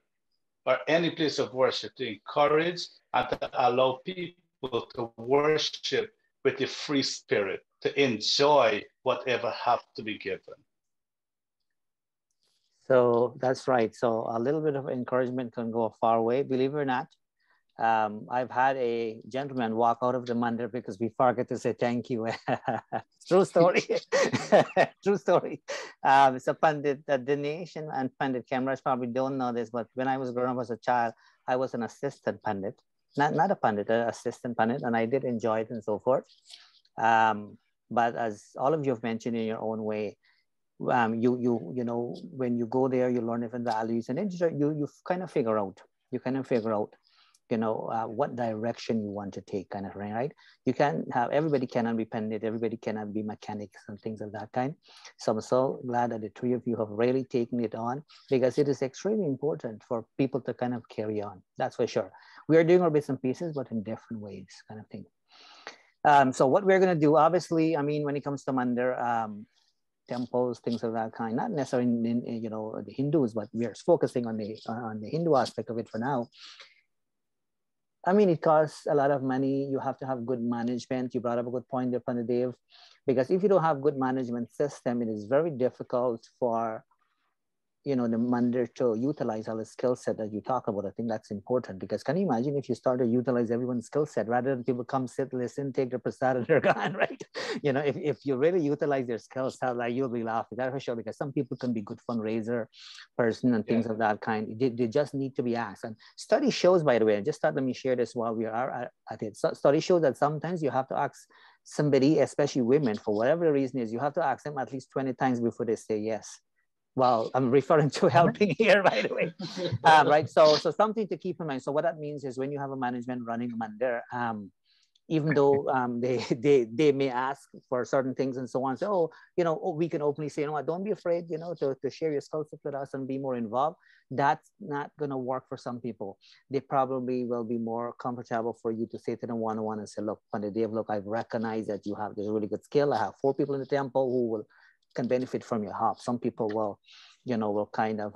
or any place of worship to encourage and to allow people to worship with a free spirit, to enjoy whatever have to be given. So that's right. So a little bit of encouragement can go a far way, believe it or not. I've had a gentleman walk out of the mandir because we forget to say thank you. True story. True story. So Pandit Dhanesh and Pandit Khemraj probably don't know this, but when I was growing up as a child, I was an assistant pandit, not a pandit, an assistant pandit, and I did enjoy it and so forth. But as all of you have mentioned in your own way, you know, when you go there, you learn different values, and then you kind of figure out, you know, what direction you want to take, kind of, right? You can have, everybody cannot be pandit, everybody cannot be mechanics and things of that kind. So I'm so glad that the three of you have really taken it on, because it is extremely important for people to kind of carry on. That's for sure. We are doing our bits and pieces, but in different ways, kind of thing. So what we're going to do, obviously, I mean, when it comes to mandir, temples, things of that kind, not necessarily in you know, the Hindus, but we are focusing on the Hindu aspect of it for now. I mean, it costs a lot of money. You have to have good management. You brought up a good point there, Pandadev, because if you don't have good management system, it is very difficult for, you know, the mandir to utilize all the skill set that you talk about. I think that's important, because can you imagine if you start to utilize everyone's skill set rather than people come, sit, listen, take their prasad and they're gone, right? You know, if you really utilize their skill set, like, you'll be laughing, that's for sure, because some people can be good fundraiser person and things of that kind. They just need to be asked. And study shows, by the way, just thought, let me share this while we are at it. So study shows that sometimes you have to ask somebody, especially women, for whatever the reason is, you have to ask them at least 20 times before they say yes. Well, I'm referring to helping here, by the way, right? So something to keep in mind. So what that means is, when you have a management running a mandir, even though they may ask for certain things and so on, so, oh, you know, we can openly say, you know what, don't be afraid, you know, to share your skill set with us and be more involved. That's not going to work for some people. They probably will be more comfortable for you to say to them one-on-one and say, look, Pandadev, look, I've recognized that you have this really good skill. I have 4 people in the temple who can benefit from your help. Some people will, you know, will kind of,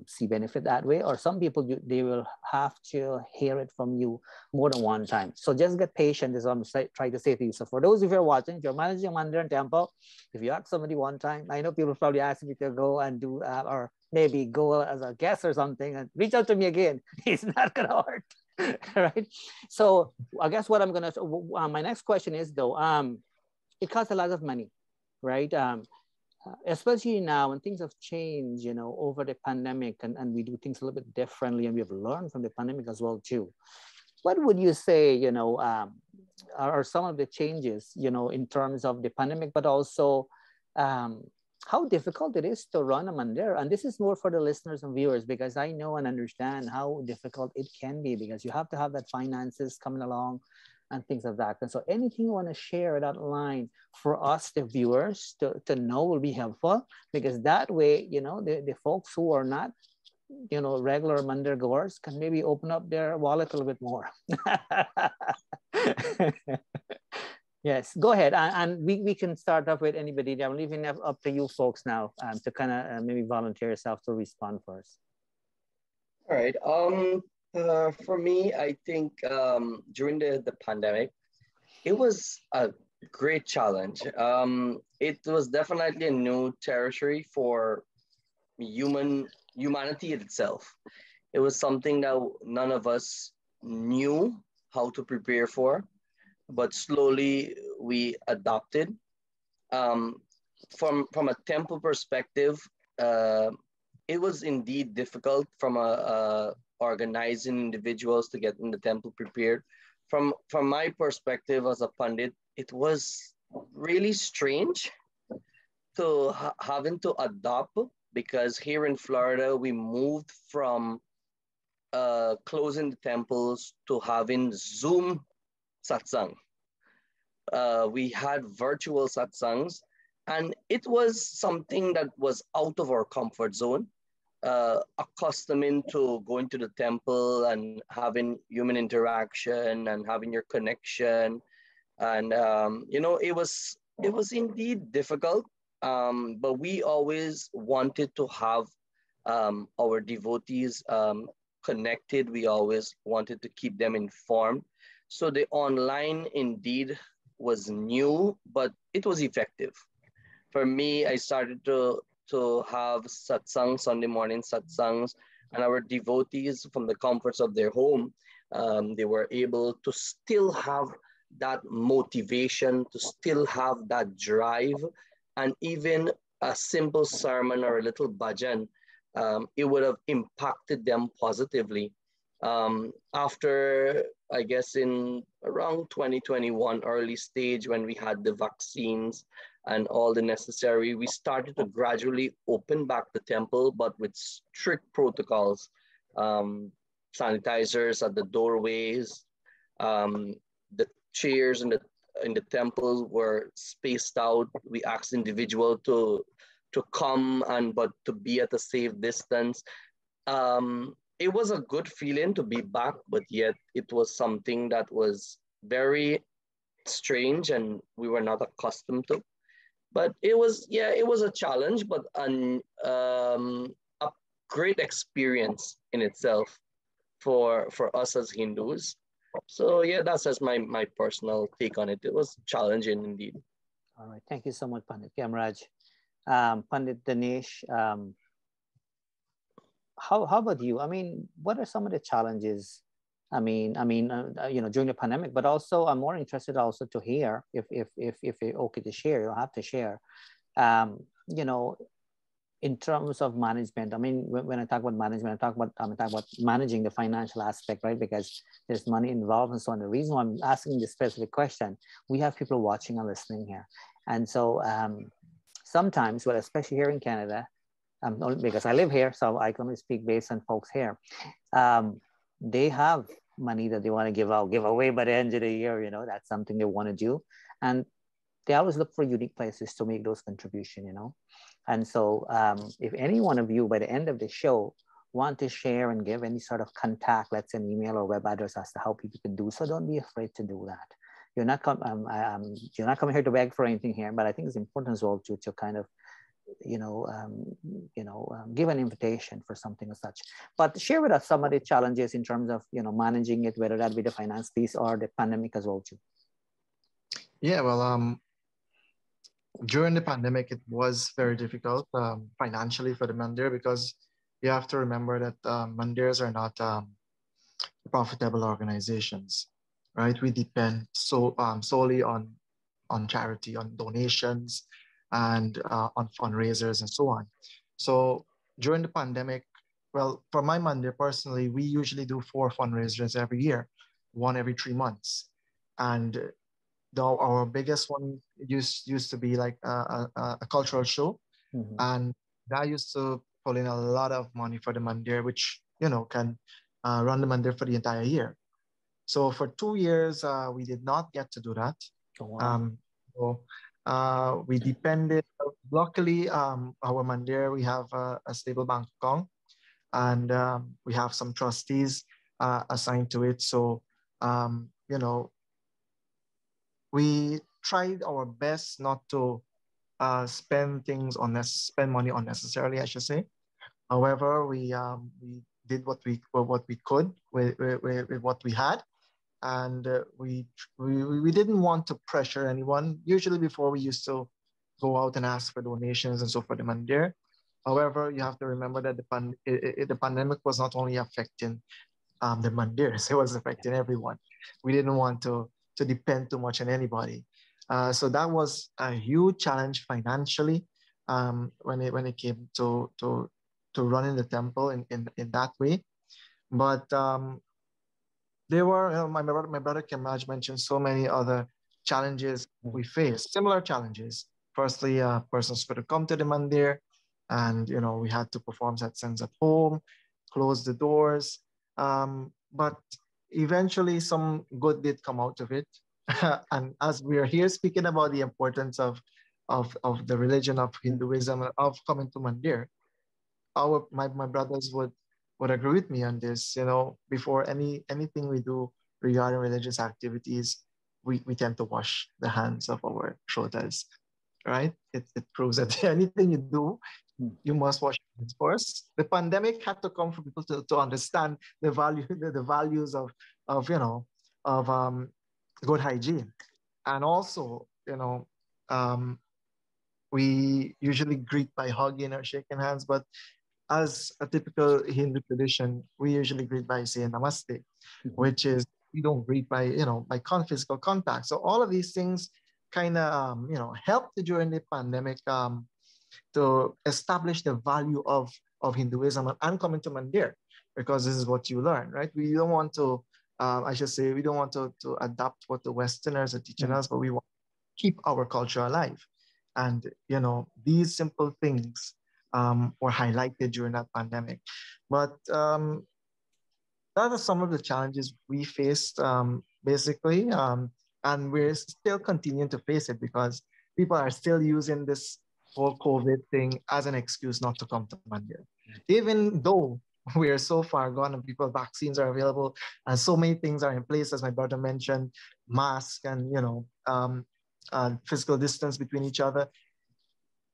see benefit that way. Or some people, they will have to hear it from you more than one time. So just get patient, is what I'm trying to say to you. So for those of you who are watching, if you're managing a mandir and temple, if you ask somebody one time, I know people probably ask me to go and do, or maybe go as a guest or something, and reach out to me again. It's not gonna hurt, right? So I guess what I'm gonna, my next question is though, it costs a lot of money, right? Especially now when things have changed, you know, over the pandemic, and we do things a little bit differently, and we have learned from the pandemic as well too. What would you say, you know, are some of the changes, you know, in terms of the pandemic, but also how difficult it is to run a mandir. And this is more for the listeners and viewers, because I know and understand how difficult it can be, because you have to have that finances coming along and things of that. And so anything you want to share that line for us, the viewers, to know will be helpful, because that way, you know, the folks who are not, you know, regular mandir goers can maybe open up their wallet a little bit more. Yes, go ahead. And we can start off with anybody. I'm leaving it up to you folks now to kind of maybe volunteer yourself to respond first. All right. For me, I think during the pandemic, it was a great challenge. It was definitely a new territory for humanity itself. It was something that none of us knew how to prepare for, but slowly we adopted. Um, from a temple perspective, uh, it was indeed difficult from a organizing individuals to get in the temple prepared. From my perspective as a pandit, it was really strange to having to adopt, because here in Florida we moved from closing the temples to having Zoom satsang. We had virtual satsangs, and it was something that was out of our comfort zone. Accustoming to going to the temple and having human interaction and having your connection, and you know, it was indeed difficult. But we always wanted to have our devotees connected. We always wanted to keep them informed. So the online indeed was new, but it was effective. For me, I started to have satsangs, Sunday morning satsangs, and our devotees from the comforts of their home, they were able to still have that motivation, to still have that drive, and even a simple sermon or a little bhajan, it would have impacted them positively. After, I guess, in around 2021, early stage, when we had the vaccines and all the necessary, we started to gradually open back the temple, but with strict protocols, sanitizers at the doorways, the chairs in the temple were spaced out. We asked individual to come and but to be at a safe distance. It was a good feeling to be back, but yet it was something that was very strange and we were not accustomed to. But it was, yeah, it was a challenge, but a great experience in itself for us as Hindus. So yeah, that's just my personal take on it. It was challenging indeed. All right, thank you so much, Pandit Khemraj. Pandit Dhanesh, how about you? I mean, what are some of the challenges? You know, during the pandemic, but also I'm more interested also to hear if you're okay to share, you have to share. You know, in terms of management, I mean, when I talk about management, I talk about managing the financial aspect, right? Because there's money involved and so on. The reason why I'm asking this specific question, we have people watching and listening here, and so sometimes, well, especially here in Canada, because I live here, so I can only speak based on folks here. They have money that they want to give away by the end of the year. You know, that's something they want to do, and they always look for unique places to make those contributions. You know, and so if any one of you by the end of the show want to share and give any sort of contact, let's say an email or web address as to how people can do so, don't be afraid to do that. You're not coming here to beg for anything here, but I think it's important as well to kind of give an invitation for something as such. But share with us some of the challenges in terms of managing it, whether that be the finance piece or the pandemic as well too. Yeah, well, during the pandemic, it was very difficult financially for the mandir, because you have to remember that mandirs are not profitable organizations, right? We depend solely on charity, on donations, and on fundraisers and so on. So during the pandemic, well, for my mandir personally, we usually do 4 fundraisers every year, one every 3 months. And our biggest one used to be like a cultural show And that used to pull in a lot of money for the mandir, which, can run the mandir for the entire year. So for 2 years, we did not get to do that. Oh, wow. So we depended. Luckily, our mandir, we have a stable bank account, and we have some trustees assigned to it. So, we tried our best not to spend money unnecessarily, I should say. However, we did what we could with what we had, and we didn't want to pressure anyone. Usually, before we used to go out and ask for donations and so for the mandir. However, you have to remember that the pandemic was not only affecting the mandirs; it was affecting everyone. We didn't want to depend too much on anybody. So that was a huge challenge financially when it came to running the temple in that way. But there were, my brother Khemraj mentioned so many other challenges we faced, similar challenges. Firstly, persons could come to the mandir, and we had to perform satsangs at home, close the doors. But eventually, some good did come out of it. And as we are here speaking about the importance of the religion of Hinduism and of coming to mandir, my brothers would agree with me on this. Before anything we do regarding religious activities, we tend to wash the hands of our shoulders, right? It proves that anything you do, you must wash your hands first. The pandemic had to come for people to understand the values of good hygiene. And also, um, we usually greet by hugging or shaking hands, but as a typical Hindu tradition, we usually greet by saying namaste, which is we don't greet by physical contact. So all of these things kind of helped during the pandemic to establish the value of Hinduism and coming to mandir, because this is what you learn, right? We don't want to, I should say, we don't want to adapt what the Westerners are teaching us, but we want to keep our culture alive. And these simple things were highlighted during that pandemic. But that are some of the challenges we faced, basically, and we're still continuing to face it because people are still using this whole COVID thing as an excuse not to come to Mandir. Even though we are so far gone and vaccines are available and so many things are in place, as my brother mentioned, mask and physical distance between each other,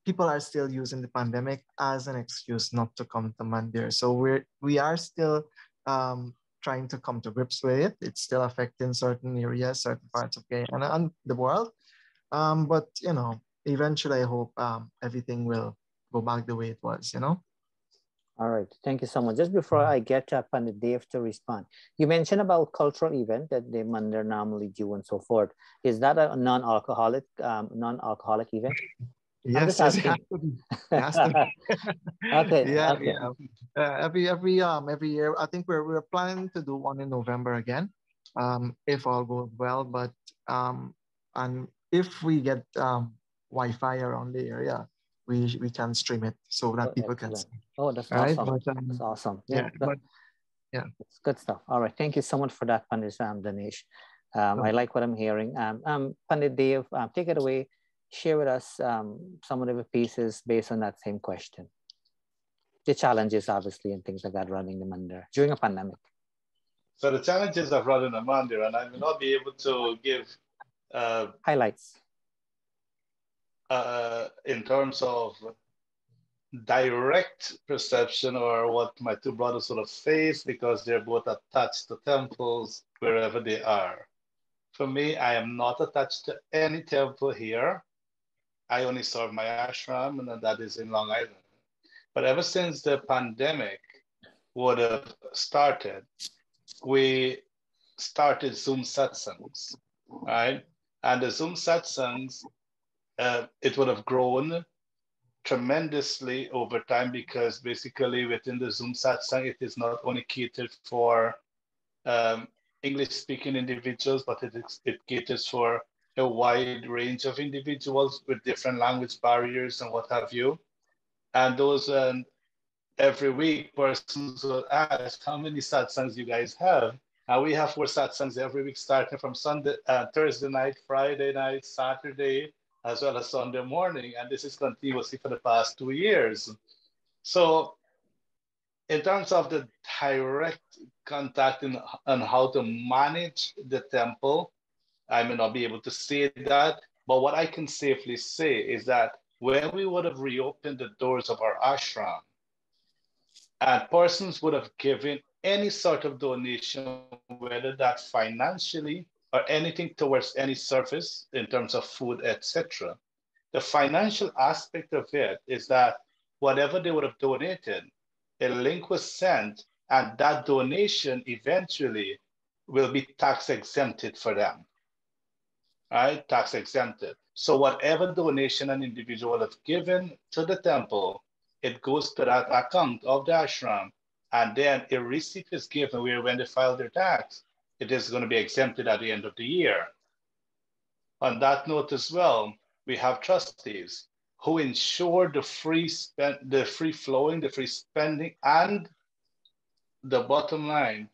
people are still using the pandemic as an excuse not to come to Mandir. So we are still trying to come to grips with it. It's still affecting certain areas, certain parts of Guyana and the world. But eventually I hope everything will go back the way it was. All right, thank you so much. Just before I get Pandit Dev to respond, you mentioned about cultural event that the Mandir normally do and so forth. Is that a non-alcoholic event? I'm Yes, just yes, it has asking. to be. It has to be. Okay, Yeah, okay. yeah. Every year, I think we're planning to do one in November again, if all goes well. But and if we get Wi-Fi around the area, we can stream it so that Oh, people can excellent. see. Oh, that's All right, awesome. but That's awesome. yeah, but yeah. It's good stuff. All right, thank you so much for that, Pandit Dhanesh. I like what I'm hearing. Pandit Dev, take it away. Share with us some of the pieces based on that same question. The challenges, obviously, and things like that running the mandir during a pandemic. So the challenges of running a mandir, and I will not be able to give highlights in terms of direct perception or what my two brothers sort of face because they're both attached to temples wherever they are. For me, I am not attached to any temple here. I only serve my ashram, and that is in Long Island. But ever since the pandemic would have started, we started Zoom satsangs, right? And the Zoom satsangs, it would have grown tremendously over time because basically within the Zoom satsang, it is not only catered for English-speaking individuals, but it caters for a wide range of individuals with different language barriers and what have you. And those every week persons will ask, how many satsangs you guys have? And we have 4 satsangs every week, starting from Sunday, Thursday night, Friday night, Saturday, as well as Sunday morning. And this is continuously for the past 2 years. So in terms of the direct contact on how to manage the temple, I may not be able to say that, but what I can safely say is that when we would have reopened the doors of our ashram, and persons would have given any sort of donation, whether that financially or anything towards any service in terms of food, etc. The financial aspect of it is that whatever they would have donated, a link was sent, and that donation eventually will be tax exempted for them, right? Tax exempted. So whatever donation an individual have given to the temple, it goes to that account of the ashram, and then a receipt is given where when they file their tax, it is going to be exempted at the end of the year. On that note as well, we have trustees who ensure the free flowing, the free spending, and the bottom line,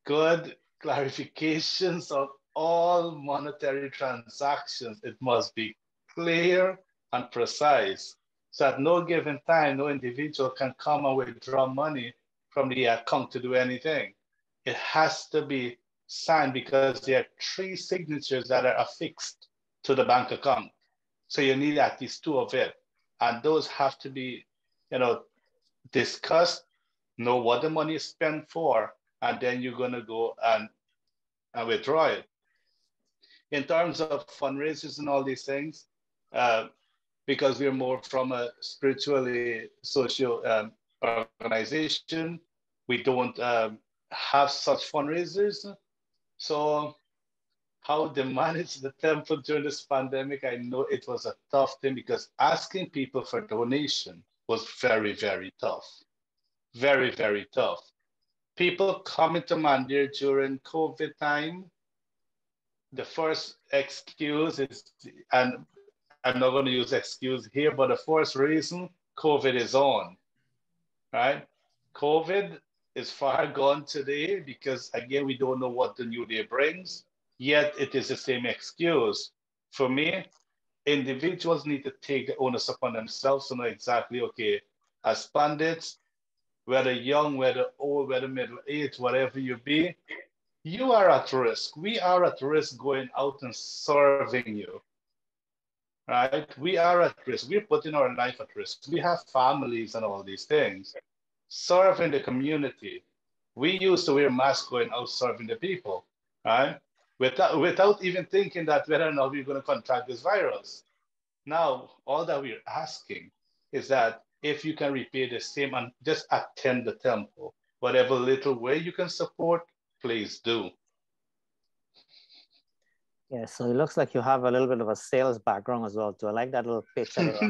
good clarifications of all monetary transactions. It must be clear and precise. So at no given time, no individual can come and withdraw money from the account to do anything. It has to be signed because there are 3 signatures that are affixed to the bank account. So you need at least 2 of it. And those have to be, discussed, know what the money is spent for, and then you're going to go and withdraw it. In terms of fundraisers and all these things, because we're more from a spiritually social organization, we don't have such fundraisers. So how they managed the temple during this pandemic, I know it was a tough thing because asking people for donation was very, very tough. Very, very tough. People coming to Mandir during COVID time, the first excuse is, and I'm not going to use excuse here, but the first reason, COVID is on, right? COVID is far gone today because, again, we don't know what the new day brings, yet it is the same excuse. For me, individuals need to take the onus upon themselves to know exactly, okay, as pandits, whether young, whether old, whether middle-aged, whatever you be, you are at risk. We are at risk going out and serving you, right? We are at risk. We're putting our life at risk. We have families and all these things. Serving the community. We used to wear masks going out serving the people, right? Without even thinking that whether or not we're going to contract this virus. Now, all that we're asking is that if you can repay the same and just attend the temple, whatever little way you can support, please do. Yeah, so it looks like you have a little bit of a sales background as well, too. I like that little pitch at the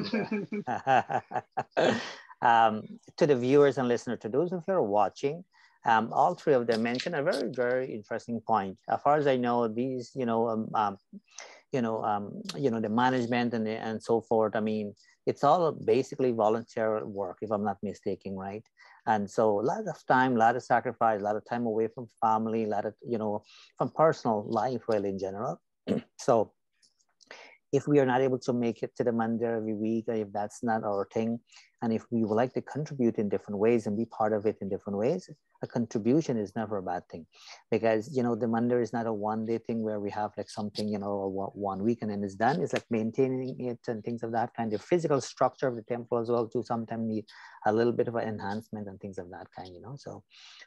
end. To the viewers and listeners, to those of you who are watching, all 3 of them mentioned a very, very interesting point. As far as I know, these, the management and so forth. I mean, it's all basically volunteer work, if I'm not mistaken, right? And so a lot of time, a lot of sacrifice, a lot of time away from family, a lot of, from personal life, really, in general. So if we are not able to make it to the mandir every week, if that's not our thing, and if we would like to contribute in different ways and be part of it in different ways, a contribution is never a bad thing, because the mandir is not a one-day thing where we have like something 1 week and then it's done. It's like maintaining it and things of that kind. The physical structure of the temple as well too sometimes need a little bit of an enhancement and things of that kind. So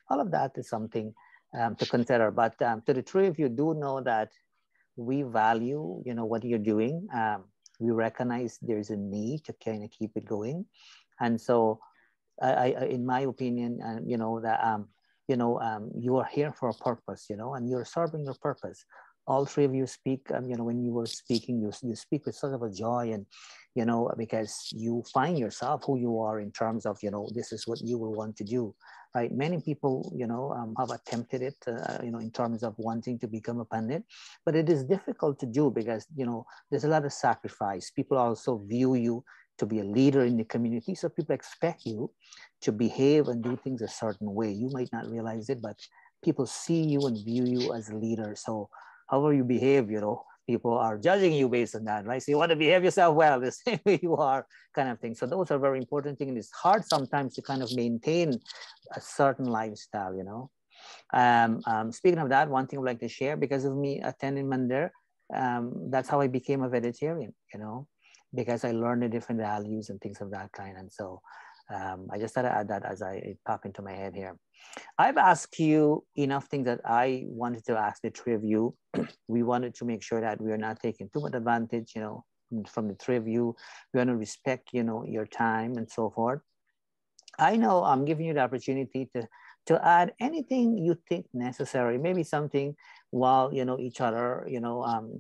all of that is something to consider. But to the 3 of you, do know that we value what you're doing. We recognize there's a need to kind of keep it going, and so I in my opinion, that you are here for a purpose, and you're serving your purpose. All 3 of you speak, when you were speaking, you speak with sort of a joy, and because you find yourself who you are in terms of this is what you will want to do, right? Many people have attempted it in terms of wanting to become a pandit, but it is difficult to do because there's a lot of sacrifice. People also view you to be a leader in the community. So people expect you to behave and do things a certain way. You might not realize it, but people see you and view you as a leader. So however you behave, you know, people are judging you based on that, right? So you want to behave yourself well, the same way you are, kind of thing. So those are very important things. And it's hard sometimes to kind of maintain a certain lifestyle, you know. Speaking of that, one thing I'd like to share, because of me attending Mandir, that's how I became a vegetarian, you know, because I learned the different values and things of that kind. And so I just thought I'd add that as it popped into my head here. I've asked you enough things that I wanted to ask the three of you. We wanted to make sure that we are not taking too much advantage, you know, from the three of you. We want to respect, you know, your time and so forth. I know I'm giving you the opportunity to add anything you think necessary, maybe something while, you know, each other, you know,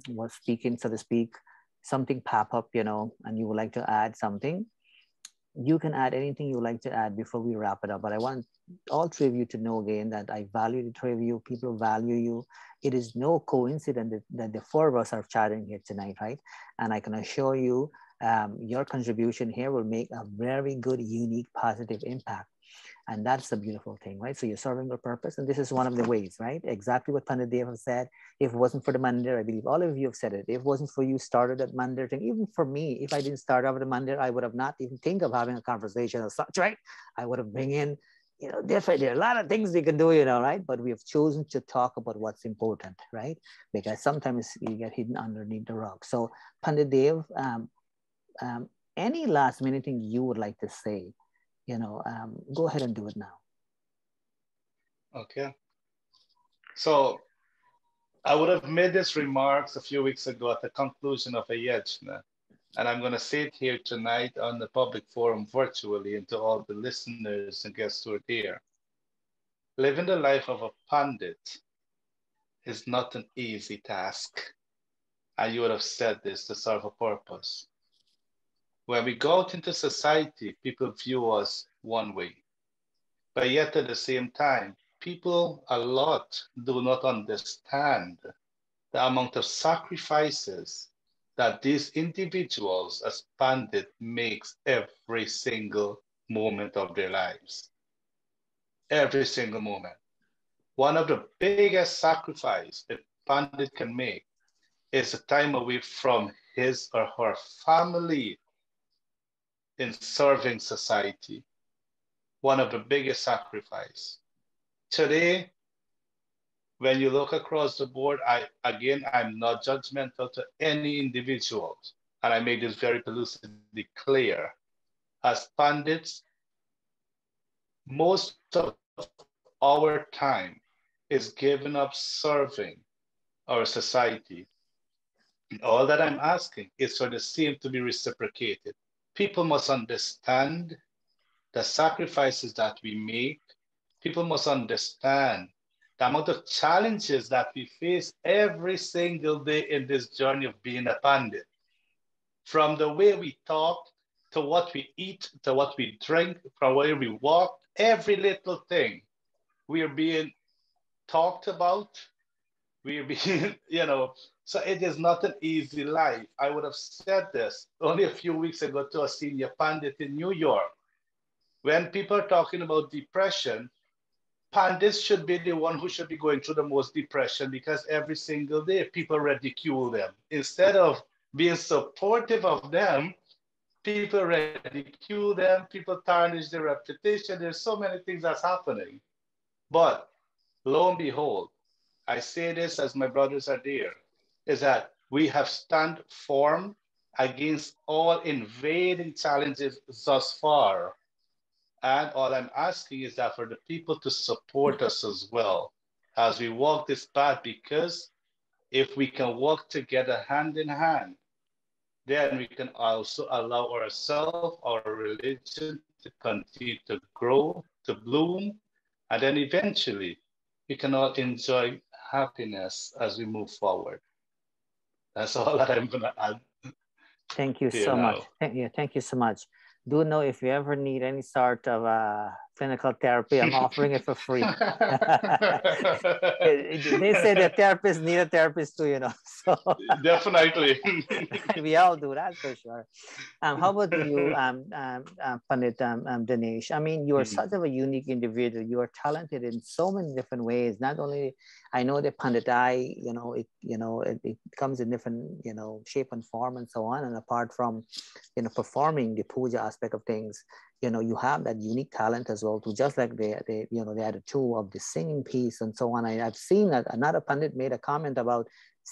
was speaking, so to speak, something pop up, you know, and you would like to add something. You can add anything you would like to add before we wrap it up. But I want all three of you to know again that I value the three of you. People value you. It is no coincidence that the four of us are chatting here tonight, right? And I can assure you, your contribution here will make a very good, unique, positive impact. And that's the beautiful thing, right? So you're serving your purpose. And this is one of the ways, right? Exactly what Pandit Dev has said. If it wasn't for the Mandir, I believe all of you have said it. If it wasn't for you started at Mandir thing, even for me, if I didn't start out at Mandir, I would have not even think of having a conversation as such, right? I would have bring in, you know, different, there are a lot of things we can do, you know, right? But we have chosen to talk about what's important, right? Because sometimes you get hidden underneath the rug. So Pandit Dev, any last minute thing you would like to say, you know, go ahead and do it now. Okay. So I would have made these remarks a few weeks ago at the conclusion of a yajna, and I'm going to say it here tonight on the public forum virtually and to all the listeners and guests who are here. Living the life of a pandit is not an easy task, and you would have said this to serve a purpose. When we go out into society, people view us one way. But yet at the same time, people a lot do not understand the amount of sacrifices that these individuals as pandit makes every single moment of their lives. Every single moment. One of the biggest sacrifices a pandit can make is a time away from his or her family in serving society. One of the biggest sacrifices. Today, when you look across the board, I'm not judgmental to any individuals, and I make this very elusively clear. As pandits, most of our time is given up serving our society. And all that I'm asking is for the same to be reciprocated. People must understand the sacrifices that we make. People must understand the amount of challenges that we face every single day in this journey of being a pandit. From the way we talk, to what we eat, to what we drink, from where we walk, every little thing we are being talked about. We are being, you know, so it is not an easy life. I would have said this only a few weeks ago to a senior pandit in New York. When people are talking about depression, pandits should be the one who should be going through the most depression, because every single day people ridicule them. Instead of being supportive of them, people ridicule them, people tarnish their reputation. There's so many things that's happening. But lo and behold, I say this as my brothers are there, is that we have stand firm against all invading challenges thus far. And all I'm asking is that for the people to support us as well as we walk this path, because if we can walk together hand in hand, then we can also allow ourselves, our religion to continue to grow, to bloom, and then eventually we can all enjoy happiness as we move forward. That's all that I'm going to add. Thank you so much. Thank you so much. Do know if you ever need any sort of clinical therapy. I'm offering it for free. They say that therapists need a therapist too, you know. So Definitely. we all do that for sure. How about you, Pandit Dhanesh? I mean, you're Mhm. such of a unique individual. You are talented in so many different ways. Not only, I know the Panditai, it comes in different, shape and form and so on. And apart from, performing the puja aspect of things, you have that unique talent as well too. Just like the other two of the singing piece and so on. I've seen that another Pandit made a comment about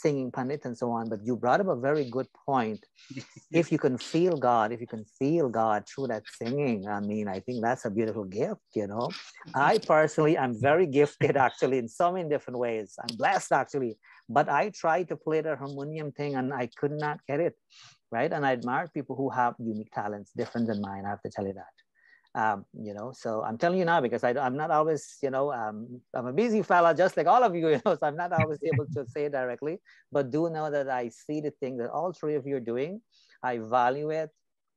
singing Pandit and so on. But you brought up a very good point. If you can feel God, through that singing, I mean, I think that's a beautiful gift, I personally, I'm very gifted actually in so many different ways. I'm blessed actually, but I tried to play the harmonium thing and I could not get it, right? And I admire people who have unique talents, different than mine, I have to tell you that. So I'm telling you now because I'm not always, I'm a busy fella just like all of you, so I'm not always able to say it directly, but do know that I see the thing that all three of you are doing. I value it.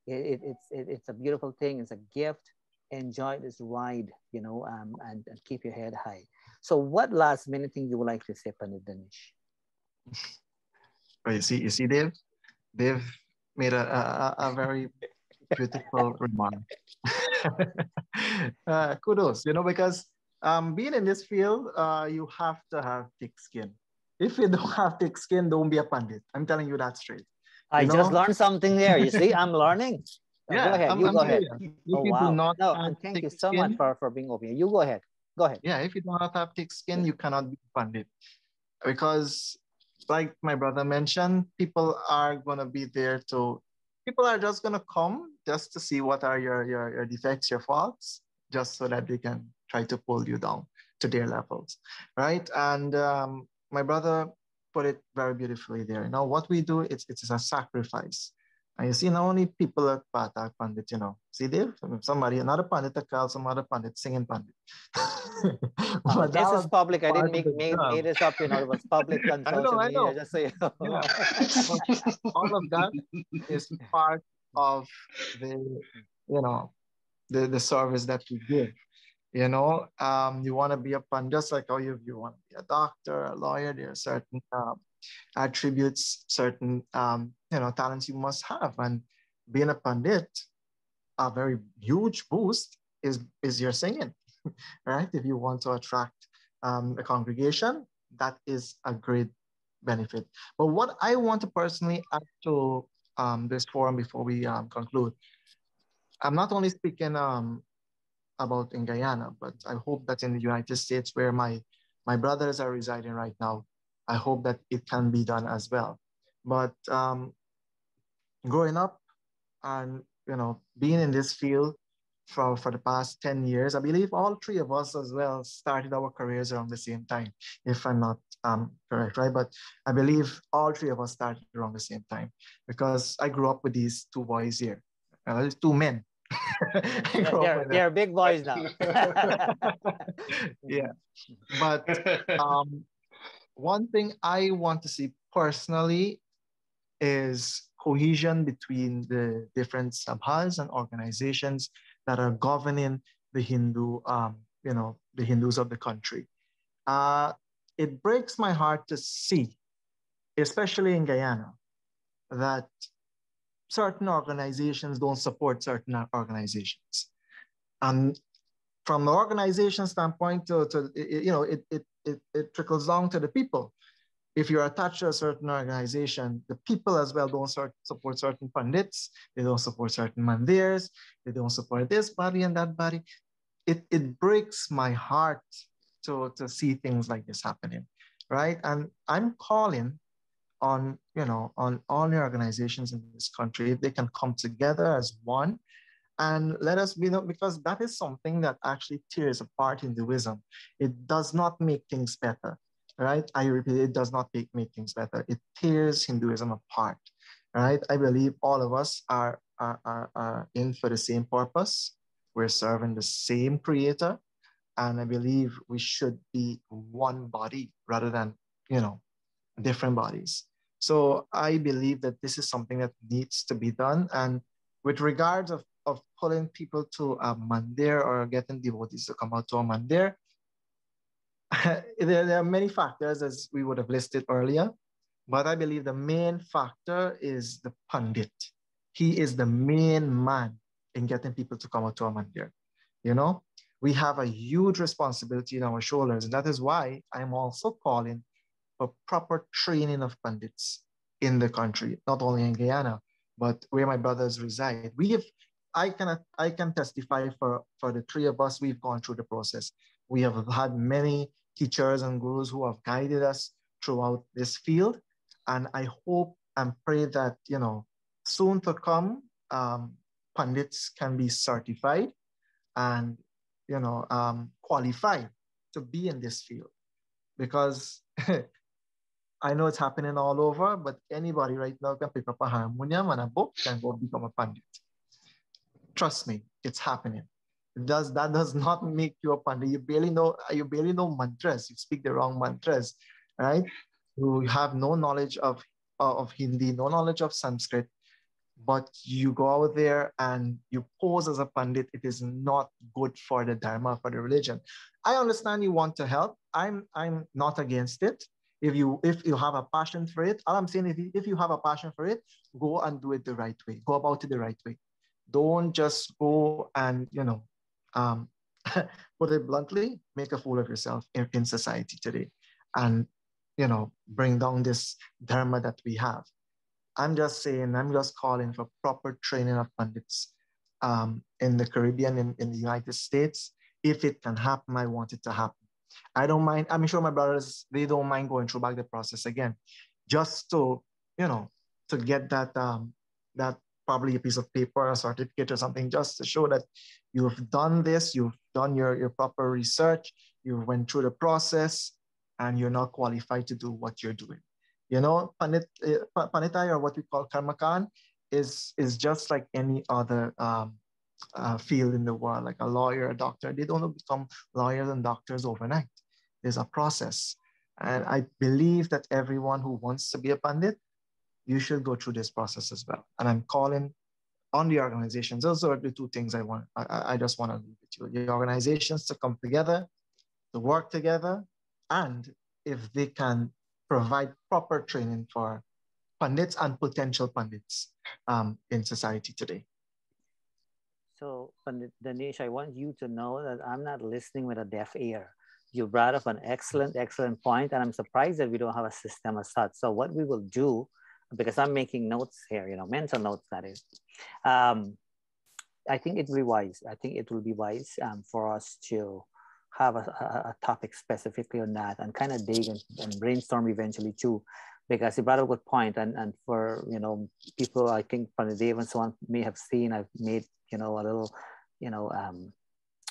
It's a beautiful thing. It's a gift. Enjoy this ride, and keep your head high. So what last minute thing you would like to say, Pandit Dhanesh? Oh, you see, Dave made a very beautiful remark. Kudos, because being in this field, you have to have thick skin. If you don't have thick skin, don't be a pandit. I'm telling you that straight. I just learned something there. You see, I'm learning. Yeah, go ahead. I'm go ahead. If oh, you wow. do not no, have and thank thick you so skin, much for being open. You go ahead. Go ahead. Yeah, if you do not have thick skin, you cannot be a pandit. Because like my brother mentioned, people are just gonna come just to see what are your defects, your faults, just so that they can try to pull you down to their levels, right? And my brother put it very beautifully there. What we do, it's a sacrifice. And you see, not only people at Patak Pandit, see, Dave, another Pandit, some other Pandit, singing Pandit. This is public. I didn't made this up, it was public on social I know. media, just so you know. Yeah. All of that is part of the service that we give. You want to be a pandit, just like how you want to be a doctor, a lawyer. There are certain attributes, certain talents you must have, and being a pandit, a very huge boost is your singing, right? If you want to attract a congregation, that is a great benefit. But what I want to personally add to this forum before we conclude, I'm not only speaking about in Guyana, but I hope that in the United States, where my brothers are residing right now, I hope that it can be done as well. But growing up and being in this field for the past 10 years, I believe all three of us as well started our careers around the same time, if I'm not correct, right? But I believe all three of us started around the same time because I grew up with these two boys here, two men. They're big boys now. Yeah, but one thing I want to see personally is cohesion between the different sabhas and organizations that are governing the Hindu, the Hindus of the country. It breaks my heart to see, especially in Guyana, that certain organizations don't support certain organizations. And from the organization standpoint it trickles down to the people. If you're attached to a certain organization, the people as well don't support certain pandits, they don't support certain mandirs, they don't support this body and that body. It breaks my heart to see things like this happening, right? And I'm calling on all the organizations in this country, if they can come together as one and let us because that is something that actually tears apart Hinduism. It does not make things better, right? I repeat, it does not make things better. It tears Hinduism apart, right? I believe all of us are in for the same purpose. We're serving the same creator. And I believe we should be one body rather than, different bodies. So I believe that this is something that needs to be done. And with regards of pulling people to a mandir or getting devotees to come out to a mandir, there are many factors as we would have listed earlier, but I believe the main factor is the pandit. He is the main man in getting people to come out to a mandir. You know, we have a huge responsibility in our shoulders, and that is why I'm also calling for proper training of pandits in the country, not only in Guyana, but where my brothers reside. I can testify for the three of us, we've gone through the process. We have had many teachers and gurus who have guided us throughout this field. And I hope and pray that, you know, soon to come, pandits can be certified and, you know, qualified to be in this field. Because I know it's happening all over, but anybody right now can pick up a harmonium and a book and go become a pandit. Trust me, it's happening. That does not make you a pandit. You barely know mantras. You speak the wrong mantras, right? You have no knowledge of Hindi, no knowledge of Sanskrit, but you go out there and you pose as a pandit. It is not good for the dharma, for the religion. I understand you want to help. I'm not against it. If you have a passion for it, all I'm saying, if you have a passion for it, go and do it the right way. Go about it the right way. Don't just go and, you know, put it bluntly, make a fool of yourself in society today, and, you know, bring down this dharma that we have. I'm just saying, I'm just calling for proper training of pandits in the Caribbean, in the United States. If it can happen, I want it to happen. I don't mind. I'm sure my brothers, they don't mind going through back the process again, just to, you know, to get that that probably a piece of paper, a certificate or something, just to show that you've done this, you've done your proper research, you went through the process, and you're not qualified to do what you're doing. You know, Panitai, or what we call karmakan, is just like any other field in the world, like a lawyer, a doctor. They don't become lawyers and doctors overnight. There's a process. And I believe that everyone who wants to be a pandit, you should go through this process as well. And I'm calling on the organizations. Those are the two things I just want to leave with you. The organizations to come together, to work together, and if they can provide proper training for pandits and potential pandits in society today. So, Pandit Dhanesh, I want you to know that I'm not listening with a deaf ear. You brought up an excellent, excellent point, and I'm surprised that we don't have a system as such. So what we will do, because I'm making notes here, you know, mental notes, that is, I think it will be wise. I think it will be wise for us to have a topic specifically on that and kind of dig and brainstorm eventually too, because you brought up a good point. And for, you know, people, I think Pandit Dave and so on may have seen, I've made, you know, a little, you know,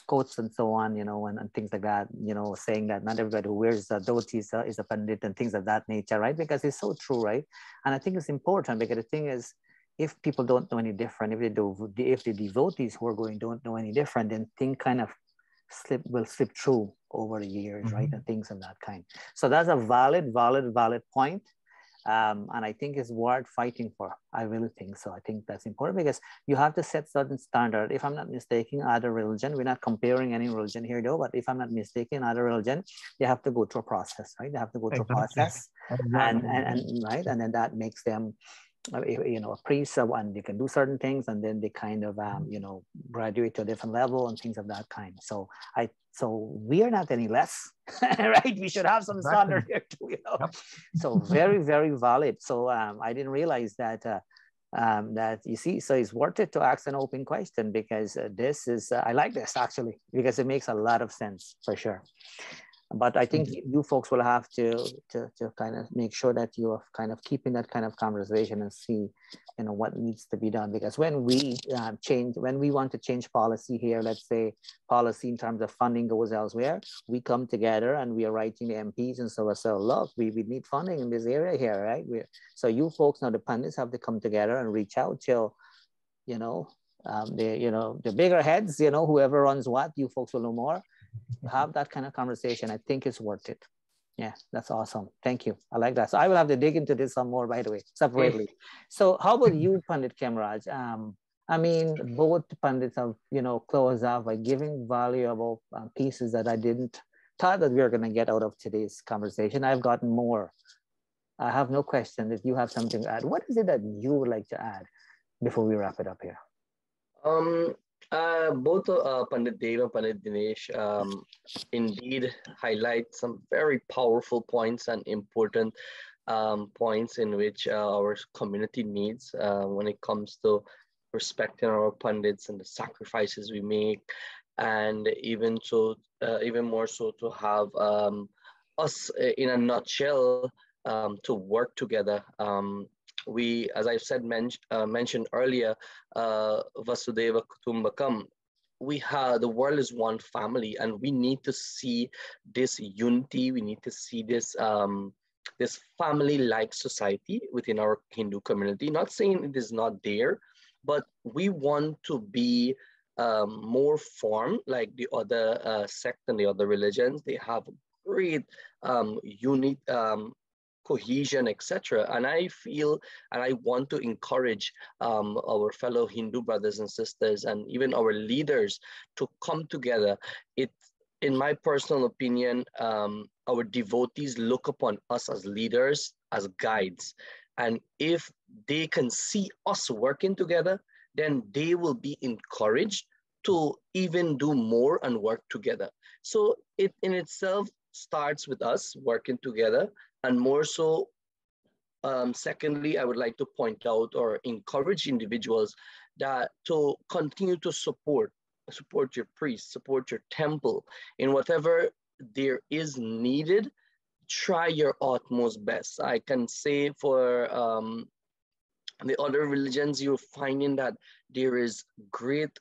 quotes and so on, you know, and things like that, you know, saying that not everybody who wears a dhoti is a pandit and things of that nature, right? Because it's so true, right? And I think it's important, because the thing is, if people don't know any different, if the devotees who are going don't know any different, then things kind of will slip through over the years, right? And things of that kind. So that's a valid point. And I think it's worth fighting for. I really think so. I think that's important, because you have to set certain standard. If I'm not mistaken, other religion, we're not comparing any religion here though, but if I'm not mistaken, other religion, they have to go through a process, right? They have to go through a process, and right, and then that makes them, you know, a priest, and they can do certain things, and then they kind of you know, graduate to a different level and things of that kind. So we are not any less, right? We should have some standard here too, you know. So very, very valid. So I didn't realize that that, you see, so it's worth it to ask an open question, because this is I like this actually, because it makes a lot of sense for sure. But I think you folks will have to kind of make sure that you are kind of keeping that kind of conversation and see, you know, what needs to be done. Because when we want to change policy here, let's say policy in terms of funding goes elsewhere, we come together and we are writing the MPs and so look, we need funding in this area here, right? So you folks, now the pandits, have to come together and reach out till, you know, the bigger heads, you know, whoever runs what, you folks will know more. Have that kind of conversation. I think it's worth it. Yeah, that's awesome. Thank you. I like that. So I will have to dig into this some more, by the way, separately. So how about you, Pandit Khemraj? I mean, both Pandits have, closed off by giving valuable pieces that I didn't thought that we were going to get out of today's conversation. I've gotten more. I have no question that you have something to add. What is it that you would like to add before we wrap it up here? Um, both Pandit Dev and Pandit Dinesh indeed highlight some very powerful points and important points in which our community needs when it comes to respecting our Pandits and the sacrifices we make, and even more so to have us in a nutshell to work together. We, as I've said, mentioned earlier, Vasudeva Kutumbakam, the world is one family, and we need to see this unity. We need to see this this family-like society within our Hindu community. Not saying it is not there, but we want to be more formed like the other sect and the other religions. They have great unit, cohesion, etc. And I feel and I want to encourage our fellow Hindu brothers and sisters and even our leaders to come together. In my personal opinion, our devotees look upon us as leaders, as guides. And if they can see us working together, then they will be encouraged to even do more and work together. So it in itself starts with us working together, and more so, secondly, I would like to point out or encourage individuals that to continue to support your priest, support your temple in whatever there is needed. Try your utmost best. I can say for the other religions, you're finding that there is great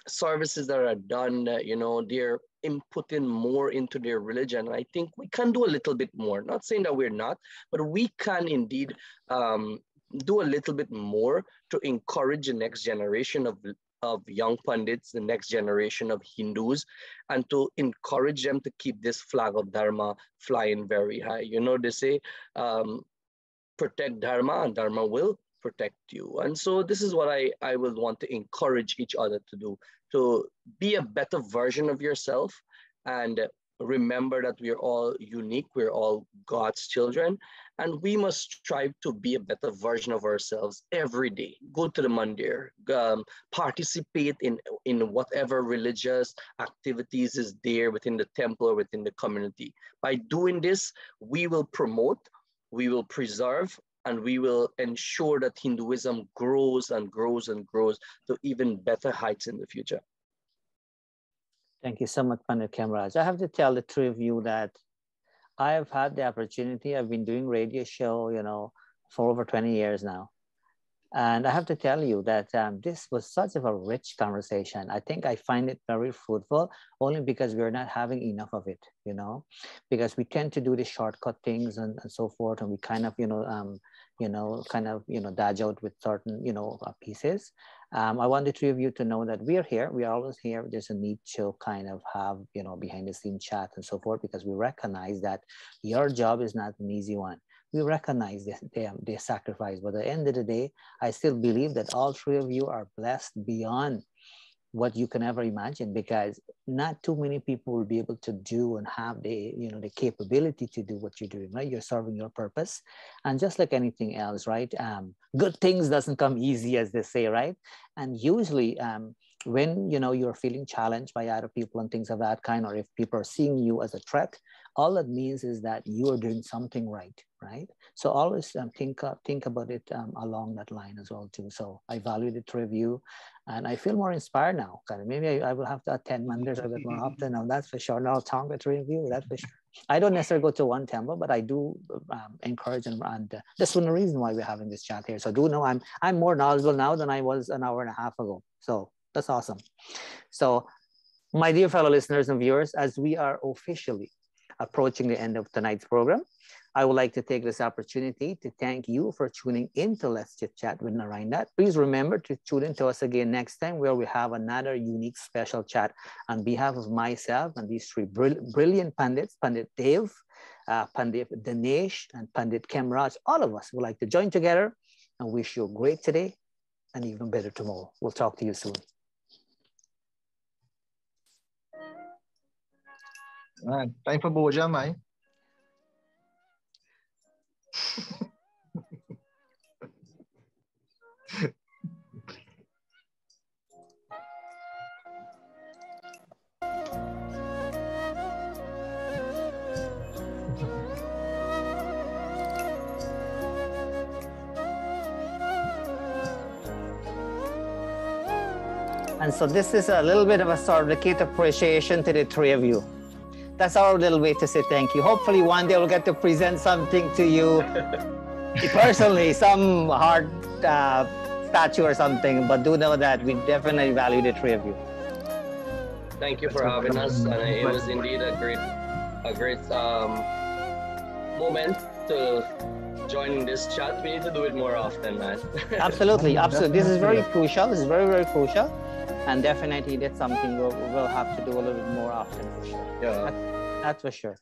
services that are done, they're inputting more into their religion. And I think we can do a little bit more. Not saying that we're not, but we can indeed do a little bit more to encourage the next generation of young Pandits, the next generation of Hindus, and to encourage them to keep this flag of Dharma flying very high. They say, protect Dharma and Dharma will protect you. And so this is what I would want to encourage each other to do, to be a better version of yourself, and remember that we're all unique, we're all God's children, and we must strive to be a better version of ourselves every day. Go to the mandir, participate in whatever religious activities is there within the temple or within the community. By doing this, we will promote, we will preserve, and we will ensure that Hinduism grows and grows and grows to even better heights in the future. Thank you so much, Pandit Khemraj. I have to tell the three of you that I have had the opportunity. I've been doing radio show, for over 20 years now. And I have to tell you that this was such a rich conversation. I think I find it very fruitful only because we're not having enough of it, because we tend to do the shortcut things and so forth. And we kind of, dodge out with certain, pieces. I want the three of you to know that we are here. We are always here. There's a need to kind of have, behind the scene chat and so forth, because we recognize that your job is not an easy one. We recognize their sacrifice, but at the end of the day, I still believe that all three of you are blessed beyond what you can ever imagine, because not too many people will be able to do and have the capability to do what you're doing, right? You're serving your purpose. And just like anything else, right? Good things doesn't come easy, as they say, right? And usually when, you're feeling challenged by other people and things of that kind, or if people are seeing you as a threat, all that means is that you are doing something right? So always think about it along that line as well too. So I value the three of you, and I feel more inspired now. Maybe I will have to attend Mandirs a bit more often now, that's for sure. Now I'll talk with three of you, that's for sure. I don't necessarily go to one temple, but I do encourage, and that's one of the reasons why we're having this chat here. So do know I'm more knowledgeable now than I was an hour and a half ago. So that's awesome. So my dear fellow listeners and viewers, as we are officially approaching the end of tonight's program, I would like to take this opportunity to thank you for tuning in to Let's Chit Chat with Narayanat. Please remember to tune in to us again next time, where we have another unique special chat. On behalf of myself and these three brilliant Pandits, Pandit Dev, Pandit Dhanesh, and Pandit Khemraj, all of us would like to join together and wish you a great today and even better tomorrow. We'll talk to you soon. Time for Boja, Mai. And so this is a little bit of a certificate of appreciation to the three of you. That's our little way to say thank you. Hopefully one day we'll get to present something to you personally, some hard statue or something, but do know that we definitely value the three of you. Thank you for having us, and it was indeed a great moment to join this chat. We need to do it more often, man. Absolutely, absolutely. This is very crucial. This is very, very crucial. And definitely that's something we'll have to do a little bit more often for sure. Yeah. That's for sure.